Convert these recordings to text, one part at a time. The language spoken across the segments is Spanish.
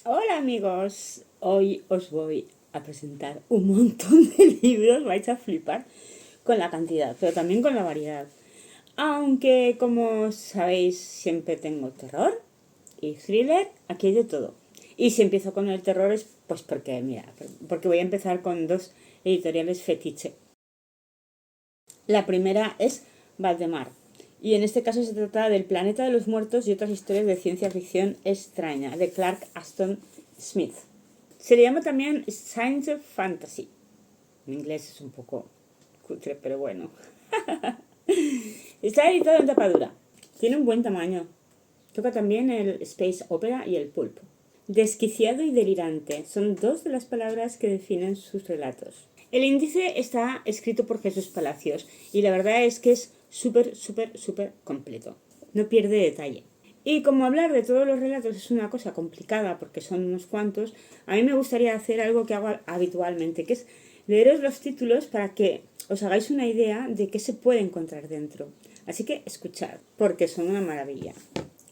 Hola amigos, hoy os voy a presentar un montón de libros, vais a flipar con la cantidad, pero también con la variedad. Aunque como sabéis siempre tengo terror y thriller, aquí hay de todo. Y si empiezo con el terror es pues porque, mira, porque voy a empezar con dos editoriales fetiche. La primera es Valdemar, y en este caso se trata del Planeta de los Muertos y otras historias de ciencia ficción extraña, de Clark Aston Smith. Se le llama también Science Fantasy. En inglés es un poco cutre, pero bueno. Está editado en tapadura. Tiene un buen tamaño. Toca también el space opera y el pulp. Desquiciado y delirante son dos de las palabras que definen sus relatos. El índice está escrito por Jesús Palacios y la verdad es que es súper completo. No pierde detalle. Y como hablar de todos los relatos es una cosa complicada porque son unos cuantos, a mí me gustaría hacer algo que hago habitualmente, que es leeros los títulos para que os hagáis una idea de qué se puede encontrar dentro. Así que escuchad, porque son una maravilla.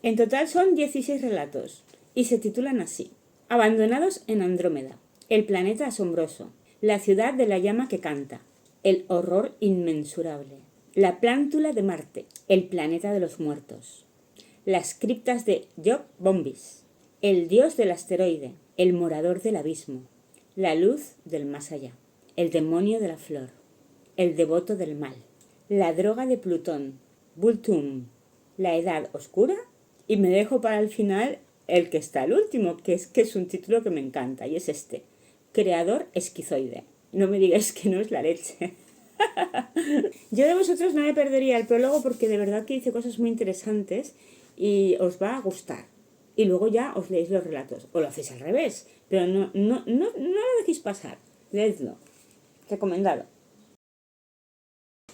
En total son 16 relatos y se titulan así: Abandonados en Andrómeda, El planeta asombroso, La ciudad de la llama que canta, El horror inmensurable, La plántula de Marte, El planeta de los muertos, Las criptas de Job Bombis, El dios del asteroide, El morador del abismo, La luz del más allá, El demonio de la flor, El devoto del mal, La droga de Plutón, Vultum, La edad oscura, y me dejo para el final el que está el último, que es un título que me encanta, y es este: Creador esquizoide. No me digáis que no es la leche. Yo de vosotros no me perdería el prólogo porque de verdad que dice cosas muy interesantes y os va a gustar. Y luego ya os leéis los relatos. O lo hacéis al revés, pero no lo dejéis pasar. Leedlo. Recomendado.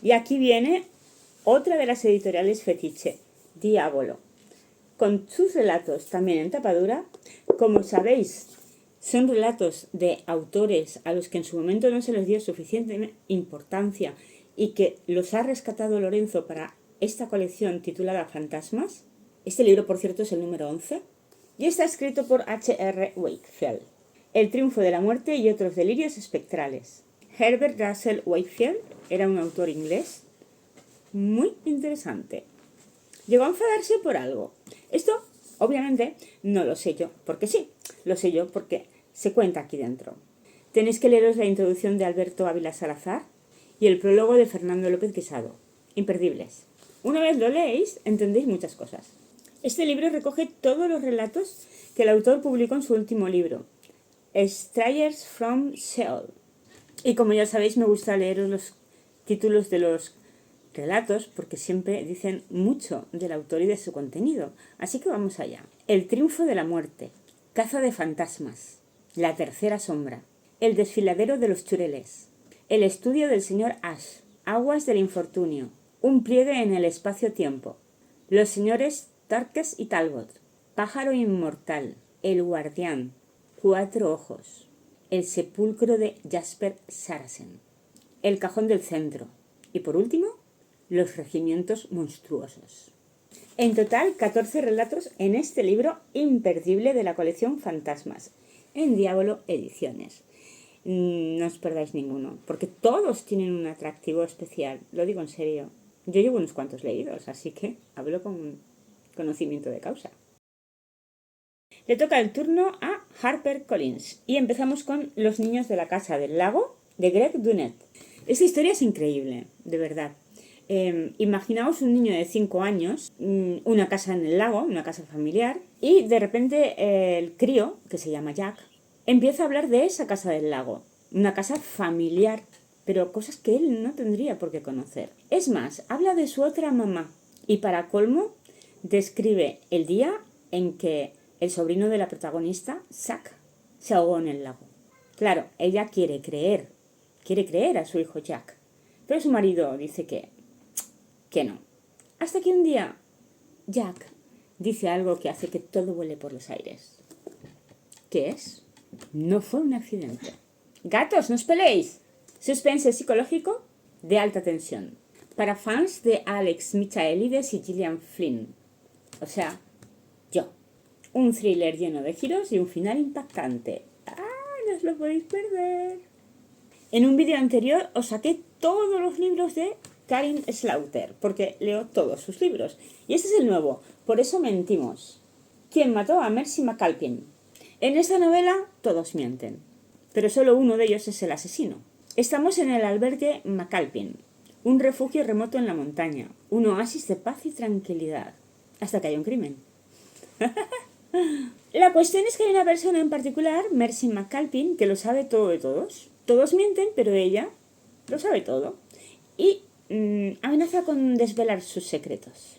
Y aquí viene otra de las editoriales fetiche, Diabolo, con sus relatos también en tapadura. Como sabéis, son relatos de autores a los que en su momento no se les dio suficiente importancia y que los ha rescatado Lorenzo para esta colección titulada Fantasmas. Este libro, por cierto, es el número 11 y está escrito por H.R. Wakefield. El triunfo de la muerte y otros delirios espectrales. Herbert Russell Wakefield era un autor inglés muy interesante. Llegó a enfadarse por algo. Esto, obviamente, no lo sé yo, porque sí, lo sé yo porque se cuenta aquí dentro. Tenéis que leeros la introducción de Alberto Ávila Salazar y el prólogo de Fernando López Quesado. Imperdibles. Una vez lo leéis, entendéis muchas cosas. Este libro recoge todos los relatos que el autor publicó en su último libro, Strayers from Sheol. Y como ya sabéis, me gusta leeros los títulos de los relatos porque siempre dicen mucho del autor y de su contenido. Así que vamos allá. El triunfo de la muerte, Caza de fantasmas, La tercera sombra, El desfiladero de los chureles, El estudio del señor Ash, Aguas del infortunio, Un pliegue en el espacio-tiempo, Los señores Tarques y Talbot, Pájaro inmortal, El guardián, Cuatro ojos, El sepulcro de Jasper Saracen, El cajón del centro y por último, Los regimientos monstruosos. En total, 14 relatos en este libro imperdible de la colección Fantasmas, en Diabolo Ediciones. No os perdáis ninguno, porque todos tienen un atractivo especial, lo digo en serio. Yo llevo unos cuantos leídos, así que hablo con conocimiento de causa. Le toca el turno a Harper Collins y empezamos con Los niños de la casa del lago, de Greg Dunnett. Esta historia es increíble, de verdad. Imaginaos un niño de 5 años, una casa en el lago, una casa familiar, y de repente el crío, que se llama Jack, empieza a hablar de esa casa del lago, una casa familiar, pero cosas que él no tendría por qué conocer. Es más, habla de su otra mamá y para colmo describe el día en que el sobrino de la protagonista, Zack, se ahogó en el lago. Claro, ella quiere creer a su hijo Jack, pero su marido dice que no. Hasta que un día Jack dice algo que hace que todo vuele por los aires. ¿Qué es? No fue un accidente. ¡Gatos, no os peleéis! Suspense psicológico de alta tensión. Para fans de Alex Michaelides y Gillian Flynn. O sea, yo. Un thriller lleno de giros y un final impactante. ¡Ah! No os lo podéis perder. En un vídeo anterior os saqué todos los libros de Karin Slaughter, porque leo todos sus libros. Y este es el nuevo, Por eso mentimos. ¿Quién mató a Mercy McAlpin? En esta novela todos mienten, pero solo uno de ellos es el asesino. Estamos en el albergue McAlpin, un refugio remoto en la montaña, un oasis de paz y tranquilidad, hasta que hay un crimen. La cuestión es que hay una persona en particular, Mercy McAlpin, que lo sabe todo de todos. Todos mienten, pero ella lo sabe todo. Y amenaza con desvelar sus secretos.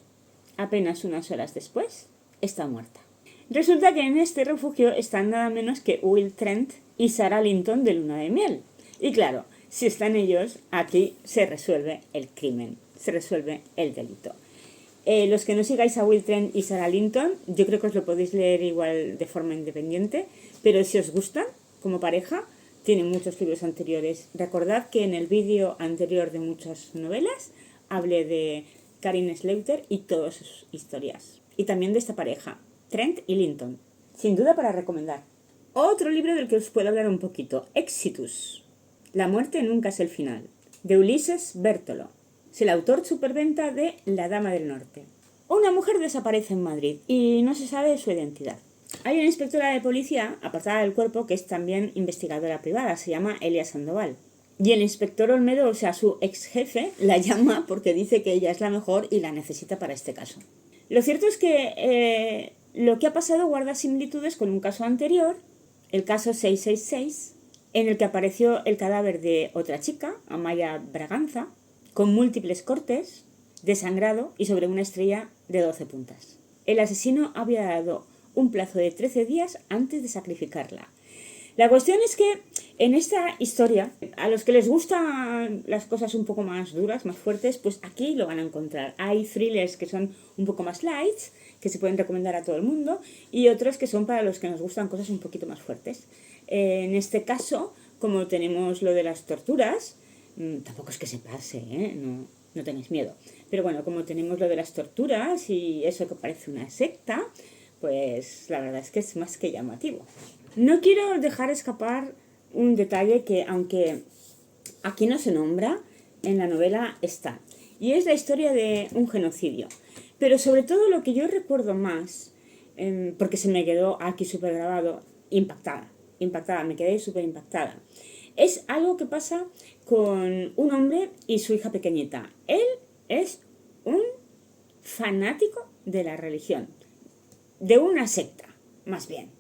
Apenas unas horas después, está muerta. Resulta que en este refugio están nada menos que Will Trent y Sarah Linton de luna de miel. Y claro, si están ellos, aquí se resuelve el crimen, se resuelve el delito. Los que no sigáis a Will Trent y Sarah Linton, yo creo que os lo podéis leer igual de forma independiente, pero si os gustan como pareja, tienen muchos libros anteriores. Recordad que en el vídeo anterior de muchas novelas hablé de Karin Slaughter y todas sus historias. Y también de esta pareja, Trent y Linton. Sin duda para recomendar. Otro libro del que os puedo hablar un poquito, Exitus. La muerte nunca es el final, de Ulises Bertolo. Es el autor superventa de La Dama del Norte. Una mujer desaparece en Madrid y no se sabe su identidad. Hay una inspectora de policía apartada del cuerpo que es también investigadora privada, se llama Elia Sandoval. Y el inspector Olmedo, o sea, su ex jefe, la llama porque dice que ella es la mejor y la necesita para este caso. Lo cierto es que lo que ha pasado guarda similitudes con un caso anterior, el caso 666, en el que apareció el cadáver de otra chica, Amaya Braganza, con múltiples cortes, desangrado y sobre una estrella de 12 puntas. El asesino había dado un plazo de 13 días antes de sacrificarla. La cuestión es que en esta historia, a los que les gustan las cosas un poco más duras, más fuertes, pues aquí lo van a encontrar. Hay thrillers que son un poco más light, que se pueden recomendar a todo el mundo, y otros que son para los que nos gustan cosas un poquito más fuertes. En este caso, como tenemos lo de las torturas, tampoco es que se pase, ¿eh? No tenéis miedo. Pero bueno, como tenemos lo de las torturas y eso que parece una secta, pues la verdad es que es más que llamativo. No quiero dejar escapar un detalle que, aunque aquí no se nombra, en la novela está. Y es la historia de un genocidio. Pero sobre todo lo que yo recuerdo más, porque se me quedó aquí súper grabado, impactada, me quedé súper impactada. Es algo que pasa con un hombre y su hija pequeñita. Él es un fanático de la religión, de una secta, más bien.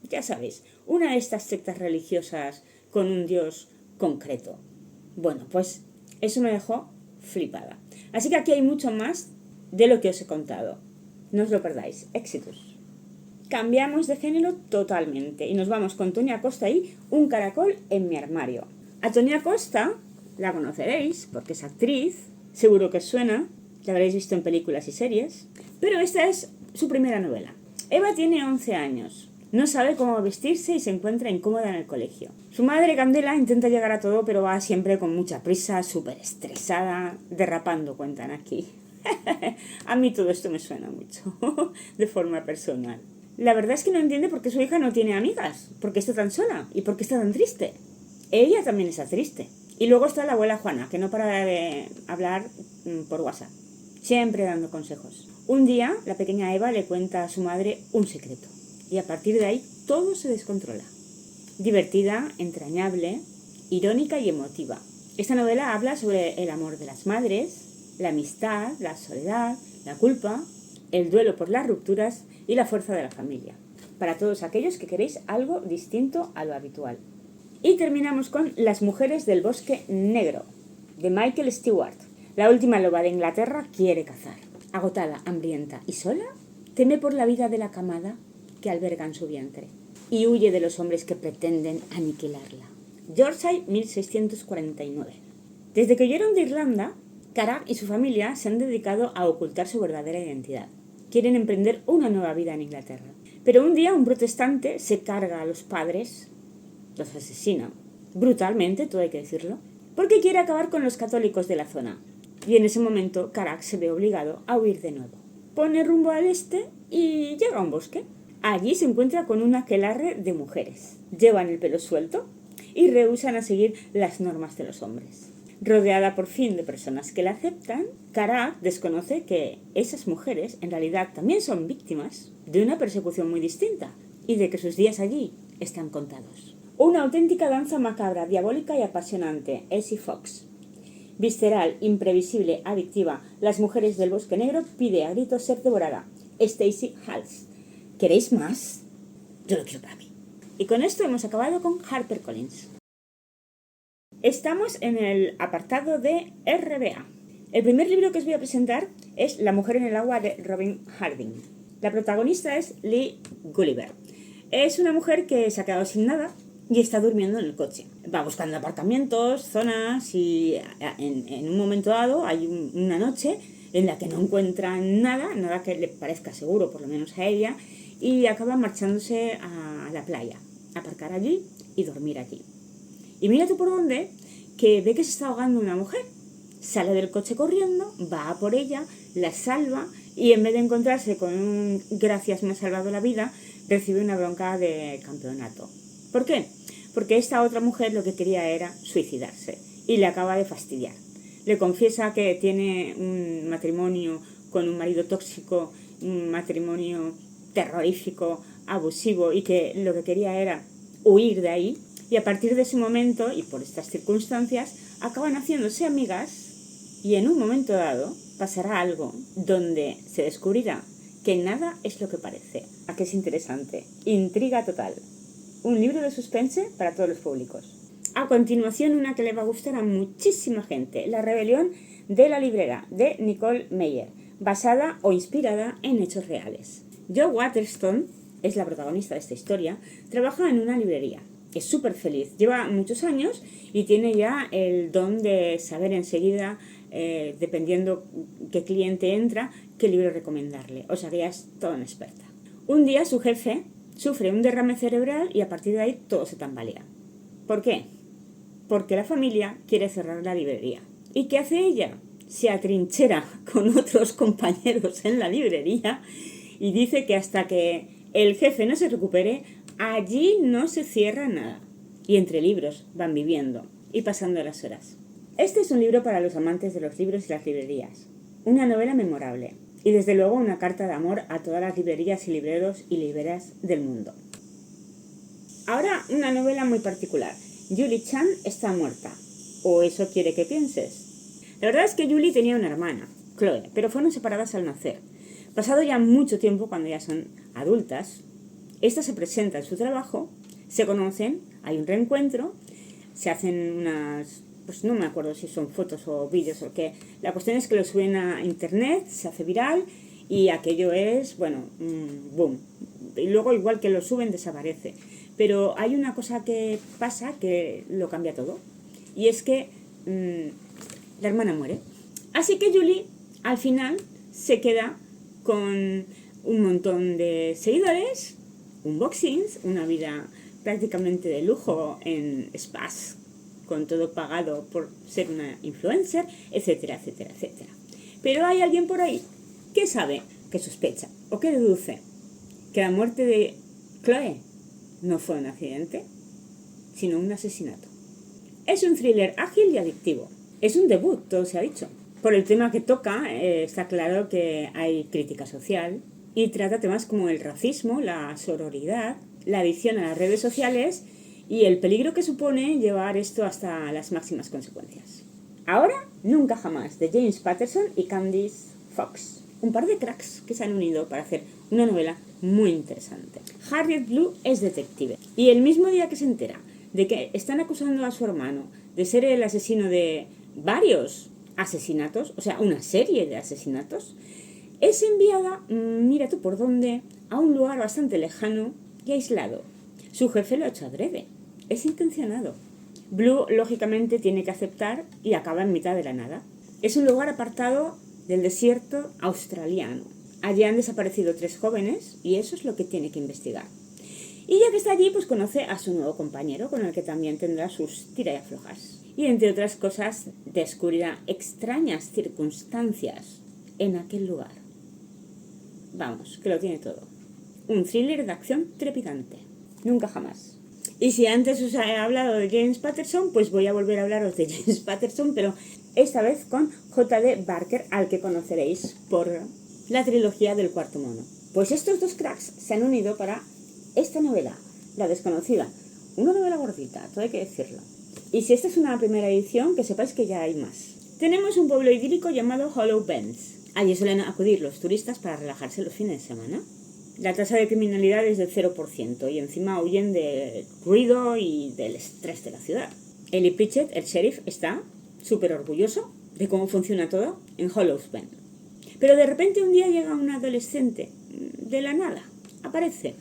Ya sabéis, una de estas sectas religiosas con un dios concreto. Bueno, pues eso me dejó flipada. Así que aquí hay mucho más de lo que os he contado. No os lo perdáis. Éxitos. Cambiamos de género totalmente y nos vamos con Toña Costa y Un caracol en mi armario. A Toña Costa la conoceréis porque es actriz, seguro que os suena, la habréis visto en películas y series, pero esta es su primera novela. Eva tiene 11 años. No sabe cómo vestirse y se encuentra incómoda en el colegio. Su madre, Candela, intenta llegar a todo, pero va siempre con mucha prisa, súper estresada, derrapando, cuentan aquí. A mí todo esto me suena mucho, de forma personal. La verdad es que no entiende por qué su hija no tiene amigas, por qué está tan sola y por qué está tan triste. Ella también está triste. Y luego está la abuela Juana, que no para de hablar por WhatsApp, siempre dando consejos. Un día, la pequeña Eva le cuenta a su madre un secreto. Y a partir de ahí todo se descontrola. Divertida, entrañable, irónica y emotiva. Esta novela habla sobre el amor de las madres, la amistad, la soledad, la culpa, el duelo por las rupturas y la fuerza de la familia. Para todos aquellos que queréis algo distinto a lo habitual. Y terminamos con Las mujeres del bosque negro, de Michael Stewart. La última loba de Inglaterra quiere cazar. Agotada, hambrienta y sola, teme por la vida de la camada que albergan su vientre y huye de los hombres que pretenden aniquilarla. Yorkshire, 1649. Desde que huyeron de Irlanda, Carac y su familia se han dedicado a ocultar su verdadera identidad. Quieren emprender una nueva vida en Inglaterra. Pero un día un protestante se carga a los padres, los asesina, brutalmente, todo hay que decirlo, porque quiere acabar con los católicos de la zona. Y en ese momento Carac se ve obligado a huir de nuevo. Pone rumbo al este y llega a un bosque. Allí se encuentra con un aquelarre de mujeres. Llevan el pelo suelto y rehúsan a seguir las normas de los hombres. Rodeada por fin de personas que la aceptan, Karak desconoce que esas mujeres en realidad también son víctimas de una persecución muy distinta y de que sus días allí están contados. Una auténtica danza macabra, diabólica y apasionante, Essie Fox. Visceral, imprevisible, adictiva, Las mujeres del bosque negro pide a gritos ser devorada. Stacey Hals. ¿Queréis más? Yo lo quiero para mí. Y con esto hemos acabado con HarperCollins. Estamos en el apartado de RBA. El primer libro que os voy a presentar es La mujer en el agua de Robin Harding. La protagonista es Lee Gulliver. Es una mujer que se ha quedado sin nada y está durmiendo en el coche. Va buscando apartamentos, zonas y en un momento dado hay una noche en la que no encuentra nada que le parezca seguro, por lo menos a ella, y acaba marchándose a la playa, aparcar allí y dormir allí. Y mira tú por dónde, que ve que se está ahogando una mujer. Sale del coche corriendo, va a por ella, la salva y en vez de encontrarse con un gracias me ha salvado la vida, recibe una bronca de campeonato. ¿Por qué? Porque esta otra mujer lo que quería era suicidarse y le acaba de fastidiar. Le confiesa que tiene un matrimonio con un marido tóxico, un matrimonio terrorífico, abusivo y que lo que quería era huir de ahí. Y a partir de ese momento, y por estas circunstancias, acaban haciéndose amigas y en un momento dado pasará algo donde se descubrirá que nada es lo que parece. ¿A qué es interesante? Intriga total. Un libro de suspense para todos los públicos. A continuación, una que le va a gustar a muchísima gente, La rebelión de la librera, de Nicole Meyer, basada o inspirada en hechos reales. Jo Waterston es la protagonista de esta historia, trabaja en una librería. Es súper feliz, lleva muchos años y tiene ya el don de saber enseguida, dependiendo qué cliente entra, qué libro recomendarle. O sea que ya es toda una experta. Un día su jefe sufre un derrame cerebral y a partir de ahí todo se tambalea. ¿Por qué? Porque la familia quiere cerrar la librería. ¿Y qué hace ella? Se atrinchera con otros compañeros en la librería y dice que hasta que el jefe no se recupere, allí no se cierra nada. Y entre libros van viviendo y pasando las horas. Este es un libro para los amantes de los libros y las librerías. Una novela memorable y desde luego una carta de amor a todas las librerías y libreros y libreras del mundo. Ahora una novela muy particular. Julie Chan está muerta. ¿O eso quiere que pienses? La verdad es que Julie tenía una hermana, Chloe, pero fueron separadas al nacer. Pasado ya mucho tiempo, cuando ya son adultas, esta se presenta en su trabajo, se conocen, hay un reencuentro, se hacen unas, pues no me acuerdo si son fotos o vídeos o qué. La cuestión es que lo suben a internet, se hace viral y aquello es, bueno, boom. Y luego igual que lo suben desaparece. Pero hay una cosa que pasa que lo cambia todo. Y es que la hermana muere. Así que Julie al final se queda con un montón de seguidores, unboxings, una vida prácticamente de lujo en spas, con todo pagado por ser una influencer, etcétera, etcétera, etcétera. Pero hay alguien por ahí que sabe, que sospecha o que deduce que la muerte de Chloe no fue un accidente, sino un asesinato. Es un thriller ágil y adictivo. Es un debut, todo se ha dicho. Por el tema que toca, está claro que hay crítica social y trata temas como el racismo, la sororidad, la adicción a las redes sociales y el peligro que supone llevar esto hasta las máximas consecuencias. Ahora, nunca jamás, de James Patterson y Candice Fox. Un par de cracks que se han unido para hacer una novela muy interesante. Harriet Blue es detective y el mismo día que se entera de que están acusando a su hermano de ser el asesino de varios asesinatos, o sea, una serie de asesinatos, es enviada, mira tú por dónde, a un lugar bastante lejano y aislado. Su jefe lo ha hecho adrede, es intencionado. Blue, lógicamente, tiene que aceptar y acaba en mitad de la nada. Es un lugar apartado del desierto australiano. Allí han desaparecido 3 jóvenes y eso es lo que tiene que investigar. Y ya que está allí, pues conoce a su nuevo compañero, con el que también tendrá sus tira y aflojas. Y entre otras cosas, descubrirá extrañas circunstancias en aquel lugar. Vamos, que lo tiene todo. un thriller de acción trepidante. Nunca jamás. Y si antes os he hablado de James Patterson, pues voy a volver a hablaros de James Patterson, pero esta vez con J.D. Barker, al que conoceréis por la trilogía del Cuarto Mono. Pues estos dos cracks se han unido para esta novela, La Desconocida. Una novela gordita, todo hay que decirlo. Y si esta es una primera edición, que sepáis que ya hay más. Tenemos un pueblo idílico llamado Hollow Bends. Allí suelen acudir los turistas para relajarse los fines de semana. La tasa de criminalidad es del 0% y encima huyen del ruido y del estrés de la ciudad. Eli Pritchett, el sheriff, está súper orgulloso de cómo funciona todo en Hollow Bend. Pero de repente un día llega un adolescente, de la nada, aparece.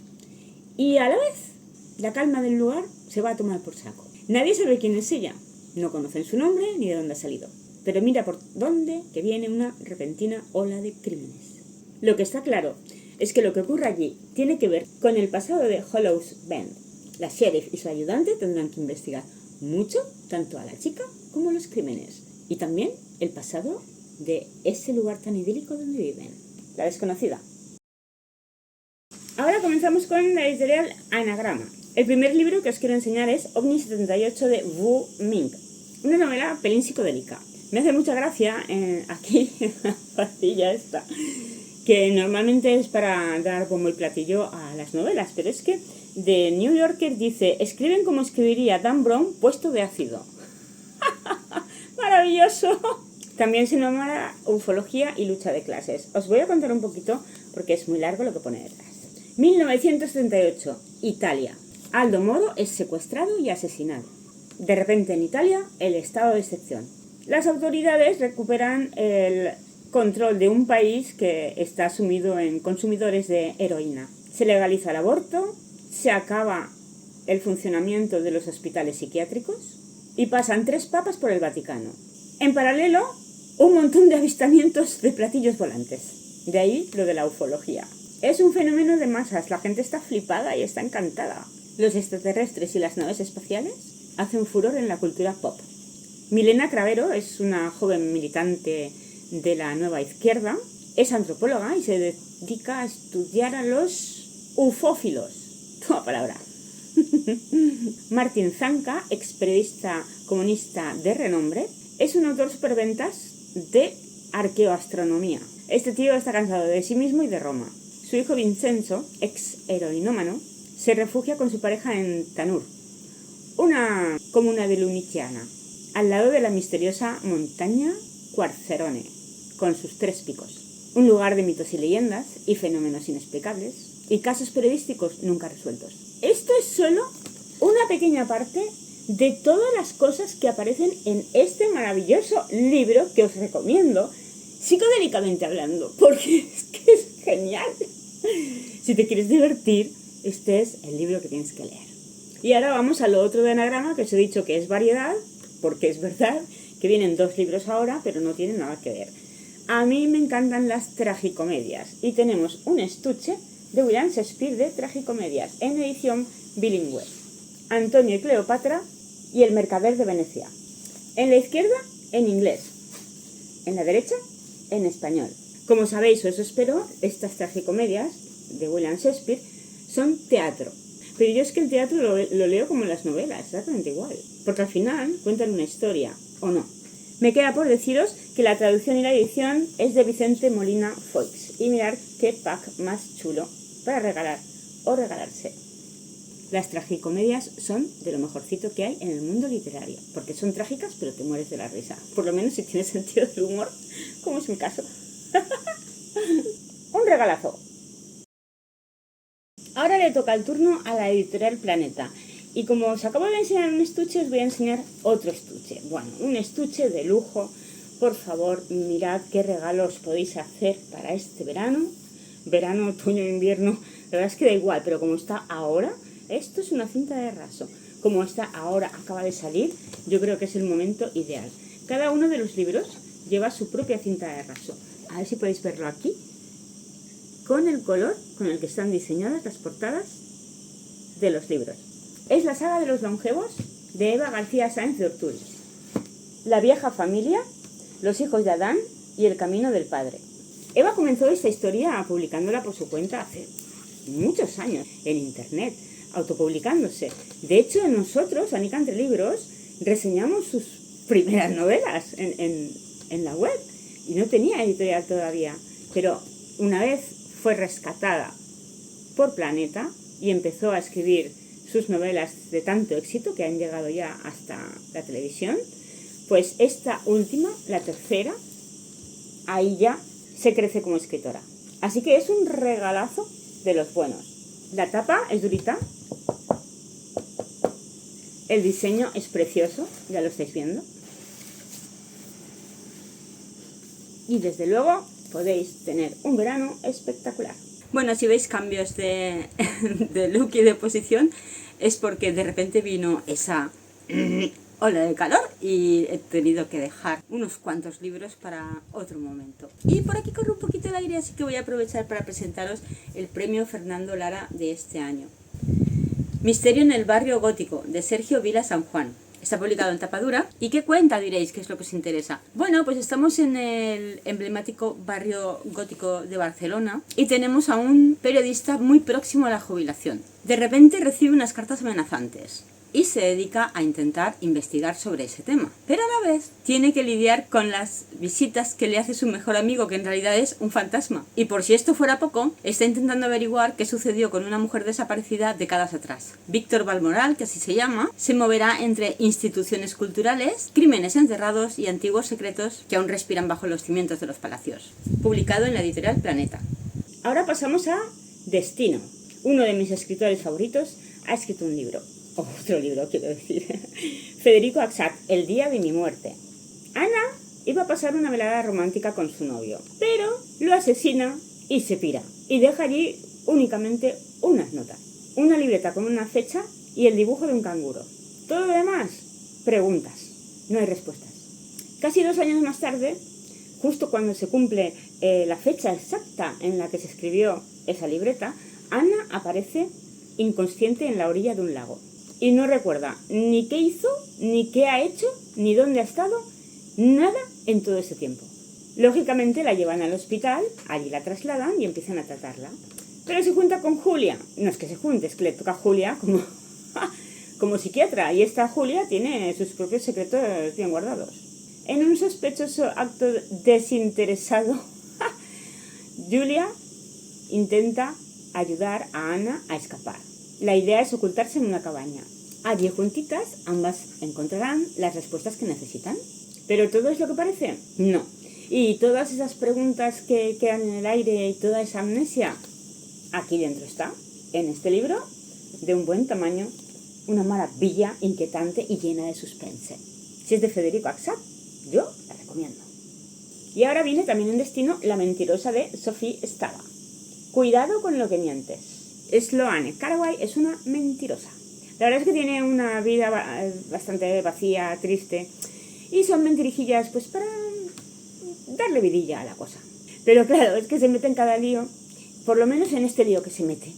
Y a la vez, la calma del lugar se va a tomar por saco. Nadie sabe quién es ella. No conocen su nombre ni de dónde ha salido. Pero mira por dónde que viene una repentina ola de crímenes. Lo que está claro es que lo que ocurre allí tiene que ver con el pasado de Hollow Bend. La sheriff y su ayudante tendrán que investigar mucho, tanto a la chica como a los crímenes. Y también el pasado de ese lugar tan idílico donde viven. La Desconocida. Ahora comenzamos con la editorial Anagrama. El primer libro que os quiero enseñar es OVNI 78 de Wu Ming. Una novela pelín psicodélica. Me hace mucha gracia aquí, en la pastilla esta, que normalmente es para dar bombo y platillo a las novelas, pero es que The New Yorker dice: escriben como escribiría Dan Brown puesto de ácido. ¡Maravilloso! También se nombra ufología y lucha de clases. Os voy a contar un poquito porque es muy largo lo que pone detrás. 1938, Italia. Aldo Moro es secuestrado y asesinado. De repente en Italia, el estado de excepción. Las autoridades recuperan el control de un país que está sumido en consumidores de heroína. Se legaliza el aborto, se acaba el funcionamiento de los hospitales psiquiátricos y pasan 3 papas por el Vaticano. En paralelo, un montón de avistamientos de platillos volantes. De ahí lo de la ufología. Es un fenómeno de masas, la gente está flipada y está encantada. Los extraterrestres y las naves espaciales hacen furor en la cultura pop. Milena Cravero es una joven militante de la nueva izquierda, es antropóloga y se dedica a estudiar a los ufófilos. Toma palabra. Martin Zanca, ex periodista comunista de renombre, es un autor superventas de arqueoastronomía. Este tío está cansado de sí mismo y de Roma. Su hijo Vincenzo, ex heroinómano, se refugia con su pareja en Tanur, una comuna de Lunichiana, al lado de la misteriosa montaña Quarzerone, con sus 3 picos. Un lugar de mitos y leyendas y fenómenos inexplicables y casos periodísticos nunca resueltos. Esto es solo una pequeña parte de todas las cosas que aparecen en este maravilloso libro que os recomiendo, psicodélicamente hablando, porque es que es genial. Si te quieres divertir, este es el libro que tienes que leer. Y ahora vamos a lo otro de Anagrama, que os he dicho que es variedad, porque es verdad que vienen 2 libros ahora, pero no tienen nada que ver. A mí me encantan las tragicomedias y tenemos un estuche de William Shakespeare de tragicomedias en edición bilingüe. Antonio y Cleopatra y El mercader de Venecia. En la izquierda, en inglés. En la derecha, en español. Como sabéis, o eso espero, estas tragicomedias de William Shakespeare son teatro. Pero yo es que el teatro lo leo como las novelas, exactamente igual. Porque al final cuentan una historia, ¿o no? Me queda por deciros que la traducción y la edición es de Vicente Molina Foix. Y mirad qué pack más chulo para regalar o regalarse. Las tragicomedias son de lo mejorcito que hay en el mundo literario. Porque son trágicas, pero te mueres de la risa. Por lo menos si tienes sentido del humor, como es mi caso. Un regalazo. Ahora le toca el turno a la editorial Planeta. Y como os acabo de enseñar un estuche, os voy a enseñar otro estuche. Bueno, un estuche de lujo. Por favor, mirad qué regalos podéis hacer para este verano. Verano, otoño, invierno. La verdad es que da igual, pero como está ahora, esto es una cinta de raso. Como está ahora, acaba de salir, yo creo que es el momento ideal. Cada uno de los libros lleva su propia cinta de raso. A ver si podéis verlo aquí. Con el color con el que están diseñadas las portadas de los libros. Es la saga de los longevos de Eva García Sáenz de Ortull. La vieja familia, los hijos de Adán y el camino del padre. Eva comenzó esta historia publicándola por su cuenta hace muchos años en internet, autopublicándose. De hecho, nosotros, Anika Entre Libros, reseñamos sus primeras novelas en la web y no tenía editorial todavía. Pero una vez fue rescatada por Planeta y empezó a escribir sus novelas de tanto éxito que han llegado ya hasta la televisión, pues esta última, la tercera, ahí ya se crece como escritora. Así que es un regalazo de los buenos. La tapa es durita, el diseño es precioso, ya lo estáis viendo. Y desde luego podéis tener un verano espectacular. Bueno, si veis cambios de look y de posición, es porque de repente vino esa ola de calor y he tenido que dejar unos cuantos libros para otro momento. Y por aquí corre un poquito el aire, así que voy a aprovechar para presentaros el premio Fernando Lara de este año. Misterio en el barrio gótico, de Sergio Vila San Juan. Está publicado en tapa dura. ¿Y qué cuenta, diréis? ¿Qué es lo que os interesa? Bueno, pues estamos en el emblemático barrio gótico de Barcelona y tenemos a un periodista muy próximo a la jubilación. De repente recibe unas cartas amenazantes y se dedica a intentar investigar sobre ese tema. Pero a la vez tiene que lidiar con las visitas que le hace su mejor amigo, que en realidad es un fantasma. Y por si esto fuera poco, está intentando averiguar qué sucedió con una mujer desaparecida décadas atrás. Víctor Balmoral, que así se llama, se moverá entre instituciones culturales, crímenes enterrados y antiguos secretos que aún respiran bajo los cimientos de los palacios. Publicado en la editorial Planeta. Ahora pasamos a Destino. Uno de mis escritores favoritos ha escrito un libro. Otro libro, quiero decir. Federico Axat, El día de mi muerte. Ana iba a pasar una velada romántica con su novio, pero lo asesina y se pira. Y deja allí únicamente unas notas. Una libreta con una fecha y el dibujo de un canguro. Todo lo demás, preguntas. No hay respuestas. Casi 2 años más tarde, justo cuando se cumple la fecha exacta en la que se escribió esa libreta, Ana aparece inconsciente en la orilla de un lago. Y no recuerda ni qué hizo, ni qué ha hecho, ni dónde ha estado, nada en todo ese tiempo. Lógicamente la llevan al hospital, allí la trasladan y empiezan a tratarla. Pero se junta con Julia. No es que se junte, es que le toca a Julia como psiquiatra. Y esta Julia tiene sus propios secretos bien guardados. En un sospechoso acto desinteresado, Julia intenta ayudar a Ana a escapar. La idea es ocultarse en una cabaña. Allí juntitas, ambas encontrarán las respuestas que necesitan. ¿Pero todo es lo que parece? No. Y todas esas preguntas que quedan en el aire y toda esa amnesia, aquí dentro está, en este libro, de un buen tamaño, una maravilla inquietante y llena de suspense. Si es de Federico Axat, yo la recomiendo. Y ahora viene también en Destino La mentirosa de Sophie Stava. Cuidado con lo que mientes. Sloane Carraway es una mentirosa. La verdad es que tiene una vida bastante vacía, triste, y son mentirijillas pues para darle vidilla a la cosa. Pero claro, es que se mete en cada lío, por lo menos en este lío que se mete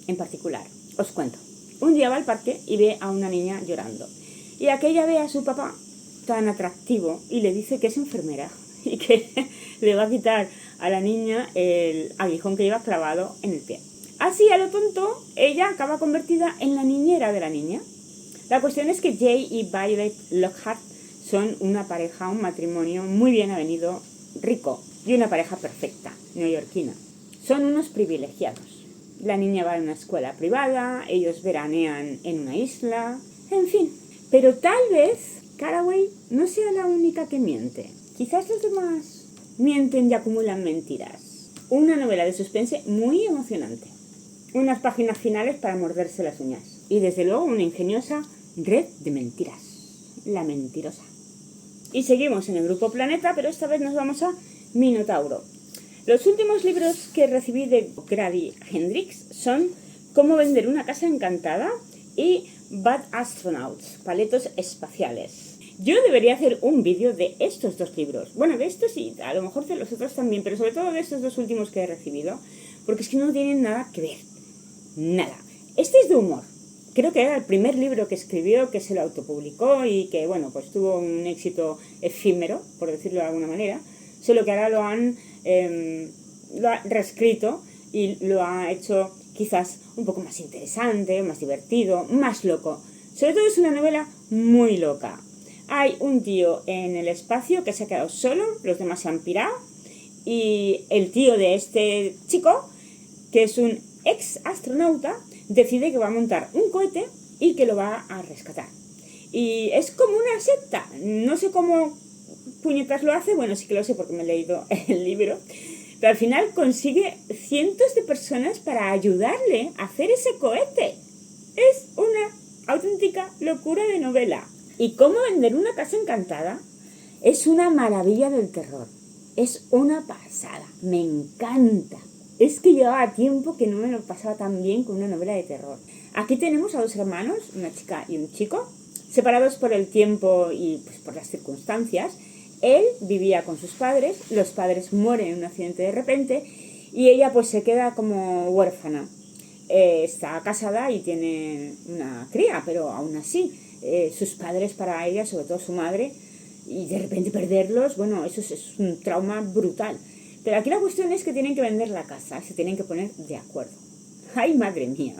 en particular. Os cuento. Un día va al parque y ve a una niña llorando. Y aquella ve a su papá tan atractivo y le dice que es enfermera y que le va a quitar a la niña el aguijón que lleva clavado en el pie. Así, a lo tonto, ella acaba convertida en la niñera de la niña. La cuestión es que Jay y Violet Lockhart son una pareja, un matrimonio muy bien avenido, rico, y una pareja perfecta, neoyorquina. Son unos privilegiados. La niña va a una escuela privada, ellos veranean en una isla, en fin. Pero tal vez Carraway no sea la única que miente. Quizás los demás mienten y acumulan mentiras. Una novela de suspense muy emocionante. Unas páginas finales para morderse las uñas. Y desde luego una ingeniosa red de mentiras. La mentirosa. Y seguimos en el grupo Planeta, pero esta vez nos vamos a Minotauro. Los últimos libros que recibí de Grady Hendrix son Cómo vender una casa encantada y Bad Astronauts, paletos espaciales. Yo debería hacer un vídeo de estos 2 libros. Bueno, de estos y a lo mejor de los otros también, pero sobre todo de estos 2 últimos que he recibido, porque es que no tienen nada que ver. Nada. Este es de humor. Creo que era el primer libro que escribió, que se lo autopublicó y que, bueno, pues tuvo un éxito efímero, por decirlo de alguna manera. Solo que ahora lo ha reescrito y lo ha hecho quizás un poco más interesante, más divertido, más loco. Sobre todo es una novela muy loca. Hay un tío en el espacio que se ha quedado solo, los demás se han pirado, y el tío de este chico, que es un ex astronauta, decide que va a montar un cohete y que lo va a rescatar. Y es como una secta, no sé cómo puñetas lo hace, bueno, sí que lo sé porque me he leído el libro, pero al final consigue cientos de personas para ayudarle a hacer ese cohete. Es una auténtica locura de novela. ¿Y cómo vender una casa encantada? Es una maravilla del terror. Es una pasada. Me encanta. Es que llevaba tiempo que no me lo pasaba tan bien con una novela de terror. Aquí tenemos a dos hermanos, una chica y un chico, separados por el tiempo y pues, por las circunstancias. Él vivía con sus padres, los padres mueren en un accidente de repente y ella pues se queda como huérfana. Está casada y tiene una cría, pero aún así sus padres para ella, sobre todo su madre, y de repente perderlos, bueno, eso es un trauma brutal. Pero aquí la cuestión es que tienen que vender la casa, se tienen que poner de acuerdo. ¡Ay, madre mía!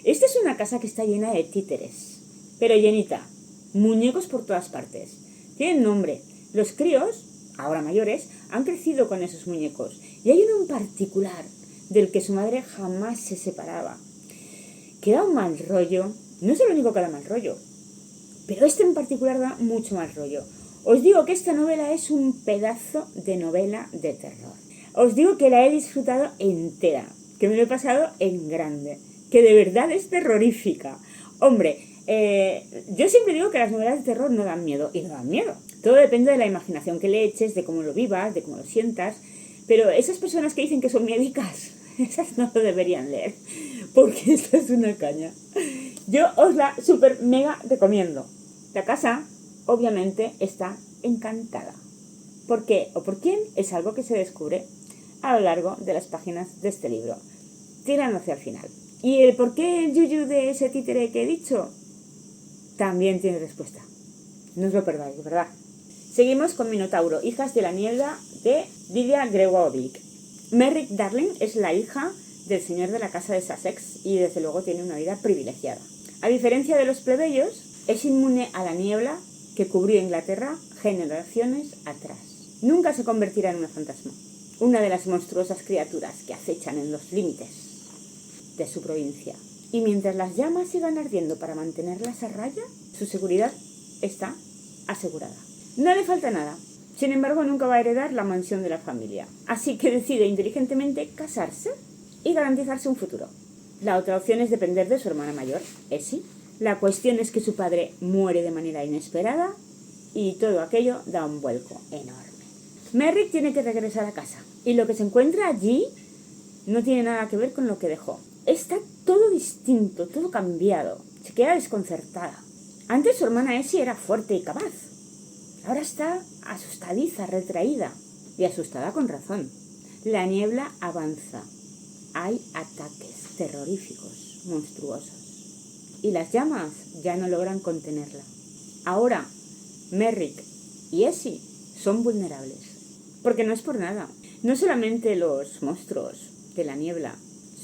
Esta es una casa que está llena de títeres, pero llenita, muñecos por todas partes. Tienen nombre. Los críos, ahora mayores, han crecido con esos muñecos. Y hay uno en particular del que su madre jamás se separaba. Que da un mal rollo. No es el único que da mal rollo, pero este en particular da mucho mal rollo. Os digo que esta novela es un pedazo de novela de terror. Os digo que la he disfrutado entera, que me lo he pasado en grande, que de verdad es terrorífica. Hombre, yo siempre digo que las novelas de terror no dan miedo, y no dan miedo. Todo depende de la imaginación que le eches, de cómo lo vivas, de cómo lo sientas. Pero esas personas que dicen que son médicas, esas no lo deberían leer, porque esta es una caña. Yo os la super mega recomiendo. La casa, obviamente, está encantada. ¿Por qué o por quién? Es algo que se descubre a lo largo de las páginas de este libro. Tiran hacia el final. ¿Y el por qué el yuyu de ese títere que he dicho? También tiene respuesta. No os lo perdáis, de verdad. Seguimos con Minotauro, Hijas de la Niebla, de Lidia Gregovic. Merrick Darling es la hija del señor de la casa de Sussex y desde luego tiene una vida privilegiada. A diferencia de los plebeyos, es inmune a la niebla que cubrió Inglaterra generaciones atrás. Nunca se convertirá en una fantasma, una de las monstruosas criaturas que acechan en los límites de su provincia. Y mientras las llamas sigan ardiendo para mantenerlas a raya, su seguridad está asegurada. No le falta nada. Sin embargo, nunca va a heredar la mansión de la familia. Así que decide inteligentemente casarse y garantizarse un futuro. La otra opción es depender de su hermana mayor, Essie. La cuestión es que su padre muere de manera inesperada y todo aquello da un vuelco enorme. Merrick tiene que regresar a casa y lo que se encuentra allí no tiene nada que ver con lo que dejó. Está todo distinto, todo cambiado. Se queda desconcertada. Antes su hermana Essie era fuerte y capaz. Ahora está asustadiza, retraída y asustada con razón. La niebla avanza. Hay ataques terroríficos, monstruosos. Y las llamas ya no logran contenerla. Ahora, Merrick y Essie son vulnerables. Porque no es por nada. No solamente los monstruos de la niebla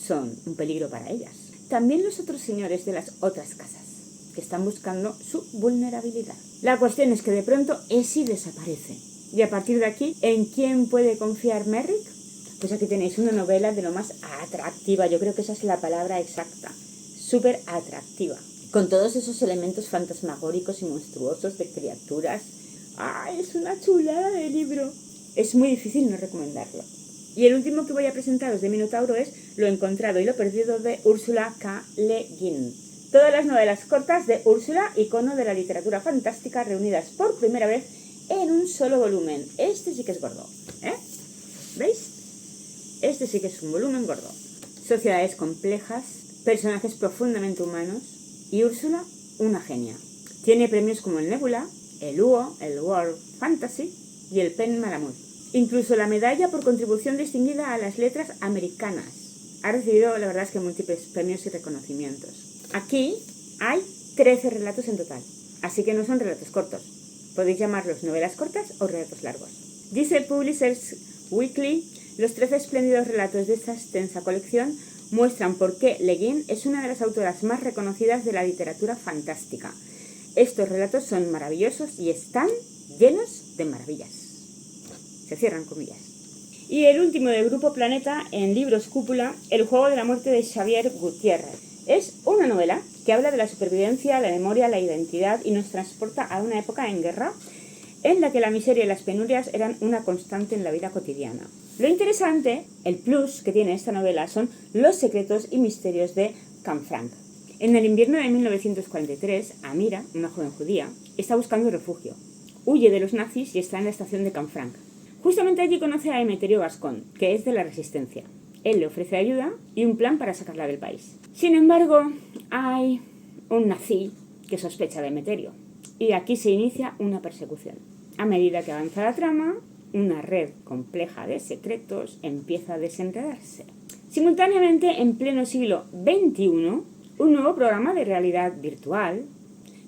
son un peligro para ellas. También los otros señores de las otras casas, que están buscando su vulnerabilidad. La cuestión es que de pronto Essie desaparece. Y a partir de aquí, ¿en quién puede confiar Merrick? Pues aquí tenéis una novela de lo más atractiva. Yo creo que esa es la palabra exacta. Súper atractiva. Con todos esos elementos fantasmagóricos y monstruosos de criaturas. ¡Ay, es una chulada de libro! Es muy difícil no recomendarlo. Y el último que voy a presentaros de Minotauro es Lo encontrado y lo perdido de Ursula K. Le Guin. Todas las novelas cortas de Úrsula, icono de la literatura fantástica, reunidas por primera vez en un solo volumen. Este sí que es gordo, ¿eh? ¿Veis? Este sí que es un volumen gordo. Sociedades complejas, personajes profundamente humanos y Úrsula, una genia. Tiene premios como el Nebula, el Hugo, el World Fantasy y el Pen Malamud. Incluso la medalla por contribución distinguida a las letras americanas. Ha recibido, la verdad es que múltiples premios y reconocimientos. Aquí hay 13 relatos en total, así que no son relatos cortos. Podéis llamarlos novelas cortas o relatos largos. Dice Publishers Weekly, los 13 espléndidos relatos de esta extensa colección muestran por qué Le Guin es una de las autoras más reconocidas de la literatura fantástica. Estos relatos son maravillosos y están llenos de maravillas. Se cierran comillas. Y el último del Grupo Planeta, en Libros Cúpula, El juego de la muerte de Xavier Gutiérrez. Es una novela que habla de la supervivencia, la memoria, la identidad y nos transporta a una época en guerra en la que la miseria y las penurias eran una constante en la vida cotidiana. Lo interesante, el plus que tiene esta novela, son los secretos y misterios de Canfranc. En el invierno de 1943, Amira, una joven judía, está buscando refugio. Huye de los nazis y está en la estación de Canfranc. Justamente allí conoce a Emeterio Gascón, que es de la Resistencia. Él le ofrece ayuda y un plan para sacarla del país. Sin embargo, hay un nazi que sospecha de Emeterio. Y aquí se inicia una persecución. A medida que avanza la trama, una red compleja de secretos empieza a desenredarse. Simultáneamente, en pleno siglo XXI, un nuevo programa de realidad virtual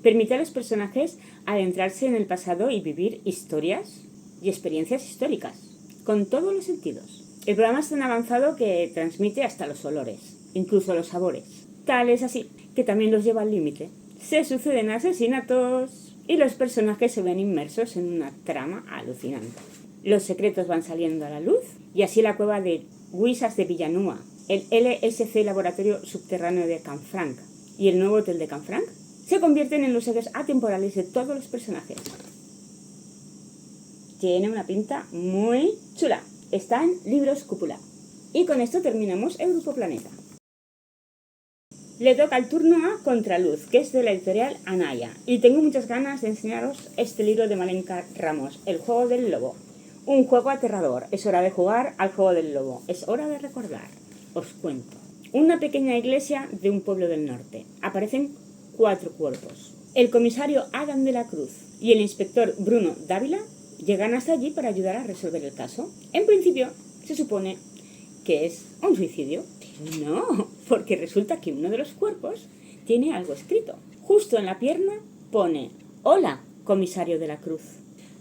permite a los personajes adentrarse en el pasado y vivir historias y experiencias históricas, con todos los sentidos. El programa es tan avanzado que transmite hasta los olores, incluso los sabores. Tal es así que también los lleva al límite. Se suceden asesinatos y los personajes se ven inmersos en una trama alucinante. Los secretos van saliendo a la luz y así la cueva de Guisas de Villanúa, el LSC Laboratorio Subterráneo de Canfranc y el nuevo hotel de Canfranc se convierten en los ejes atemporales de todos los personajes. Tiene una pinta muy chula. Está en Libros Cúpula. Y con esto terminamos el Grupo Planeta. Le toca el turno a Contraluz, que es de la editorial Anaya. Y tengo muchas ganas de enseñaros este libro de Malenka Ramos, El juego del lobo. Un juego aterrador. Es hora de jugar al juego del lobo. Es hora de recordar. Os cuento. Una pequeña iglesia de un pueblo del norte. Aparecen 4 cuerpos. El comisario Adam de la Cruz y el inspector Bruno Dávila llegan hasta allí para ayudar a resolver el caso. En principio, se supone que es un suicidio. No, porque resulta que uno de los cuerpos tiene algo escrito. Justo en la pierna pone: «Hola, comisario de la Cruz».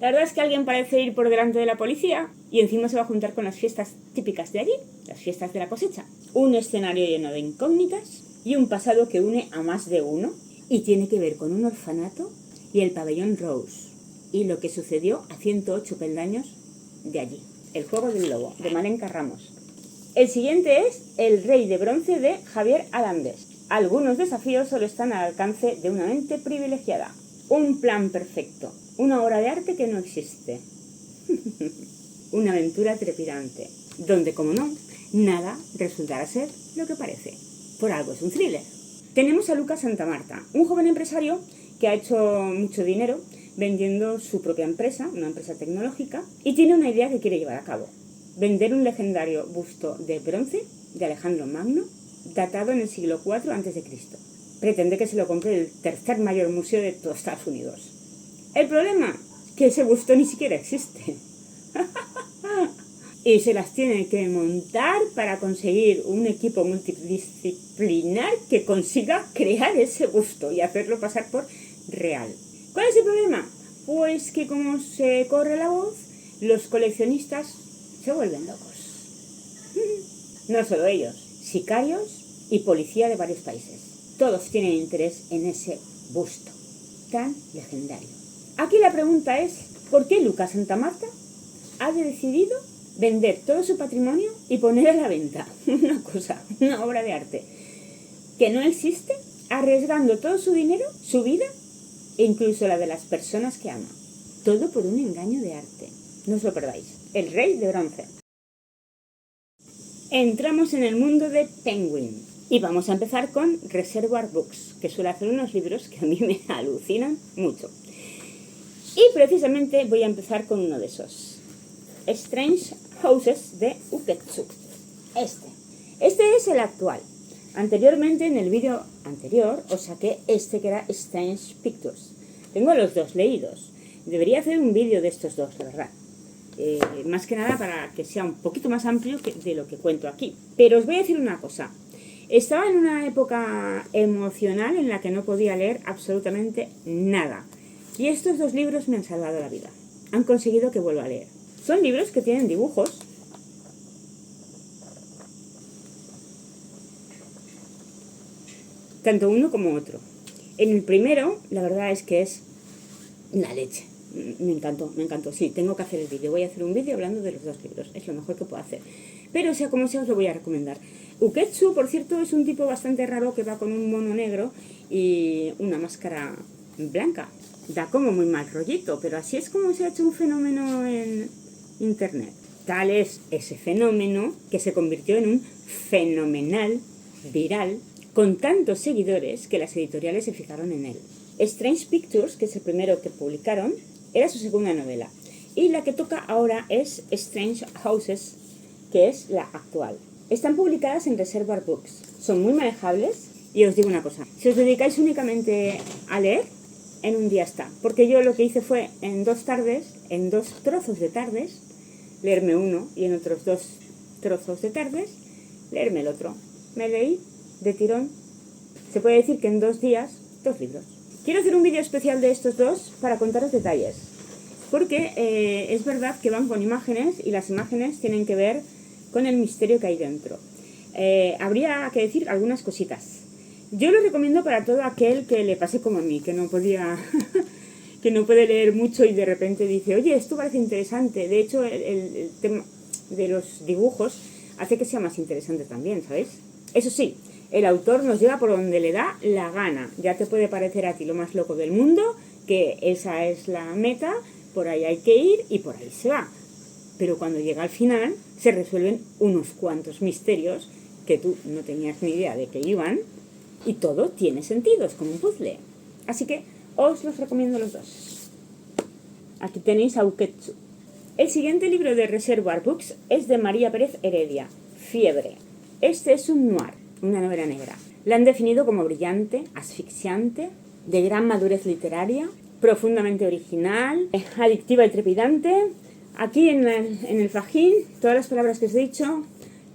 La verdad es que alguien parece ir por delante de la policía y encima se va a juntar con las fiestas típicas de allí, las fiestas de la cosecha. Un escenario lleno de incógnitas y un pasado que une a más de uno y tiene que ver con un orfanato y el pabellón Rose y lo que sucedió a 108 peldaños de allí. El juego del lobo, de Malenka Ramos. El siguiente es El rey de bronce, de Javier Alandes. Algunos desafíos solo están al alcance de una mente privilegiada. Un plan perfecto. Una obra de arte que no existe. Una aventura trepidante, donde, como no, nada resultará ser lo que parece. Por algo es un thriller. Tenemos a Lucas Santamarta, un joven empresario que ha hecho mucho dinero vendiendo su propia empresa, una empresa tecnológica, y tiene una idea que quiere llevar a cabo: vender un legendario busto de bronce de Alejandro Magno, datado en el siglo IV a.C. Pretende que se lo compre el tercer mayor museo de todos Estados Unidos. El problema, que ese busto ni siquiera existe. Y se las tiene que montar para conseguir un equipo multidisciplinar que consiga crear ese busto y hacerlo pasar por real. ¿Cuál es el problema? Pues que como se corre la voz, los coleccionistas se vuelven locos. No solo ellos, sicarios y policía de varios países. Todos tienen interés en ese busto tan legendario. Aquí la pregunta es: ¿por qué Lucas Santamarta ha decidido vender todo su patrimonio y poner a la venta una obra de arte que no existe, arriesgando todo su dinero, su vida e incluso la de las personas que ama? Todo por un engaño de arte. No os lo perdáis. El rey de bronce. Entramos en el mundo de Penguin y vamos a empezar con Reservoir Books, que suele hacer unos libros que a mí me alucinan mucho. Y precisamente voy a empezar con uno de esos. Strange Houses, de Uketsu. Este es el actual. Anteriormente, en el vídeo anterior, os saqué este que era Strange Pictures. Tengo los dos leídos. Debería hacer un vídeo de estos dos, la verdad. Más que nada para que sea un poquito más amplio de lo que cuento aquí. Pero os voy a decir una cosa. Estaba en una época emocional en la que no podía leer absolutamente nada. Y estos dos libros me han salvado la vida. Han conseguido que vuelva a leer. Son libros que tienen dibujos. tanto uno como otro. En el primero, la verdad es que es la leche. Me encantó. Sí, tengo que hacer el vídeo. Voy a hacer un vídeo hablando de los dos libros. Es lo mejor que puedo hacer. Pero sea como sea, os lo voy a recomendar. Uketsu, por cierto, es un tipo bastante raro que va con un mono negro y una máscara blanca. Da como muy mal rollito, pero así es como se ha hecho un fenómeno en internet. Tal es ese fenómeno que se convirtió en un fenomenal viral con tantos seguidores que las editoriales se fijaron en él. Strange Pictures, que es el primero que publicaron, era su segunda novela. Y la que toca ahora es Strange Houses, que es la actual. Están publicadas en Reservoir Books. Son muy manejables y os digo una cosa. Si os dedicáis únicamente a leer, en un día está. Porque yo lo que hice fue en 2 tardes, en 2 trozos de tardes, leerme uno y en otros 2 trozos de tardes, leerme el otro. Me leí de tirón. Se puede decir que en 2 días, 2 libros. Quiero hacer un vídeo especial de estos dos para contaros detalles. Porque es verdad que van con imágenes y las imágenes tienen que ver con el misterio que hay dentro. Habría que decir algunas cositas. Yo lo recomiendo para todo aquel que le pase como a mí, que no podía, que no puede leer mucho y de repente dice, oye, esto parece interesante. De hecho, el tema de los dibujos hace que sea más interesante también, ¿sabéis? Eso sí, el autor nos lleva por donde le da la gana. Ya te puede parecer a ti lo más loco del mundo, que esa es la meta, por ahí hay que ir y por ahí se va. Pero cuando llega al final, se resuelven unos cuantos misterios que tú no tenías ni idea de que iban, y todo tiene sentido, es como un puzzle. Así que os los recomiendo los dos. Aquí tenéis a Uketsu. El siguiente libro de Reservoir Books es de María Pérez Heredia, Fiebre. Este es un noir, una novela negra. La han definido como brillante, asfixiante, de gran madurez literaria, profundamente original, adictiva y trepidante. Aquí en el fajín, todas las palabras que os he dicho,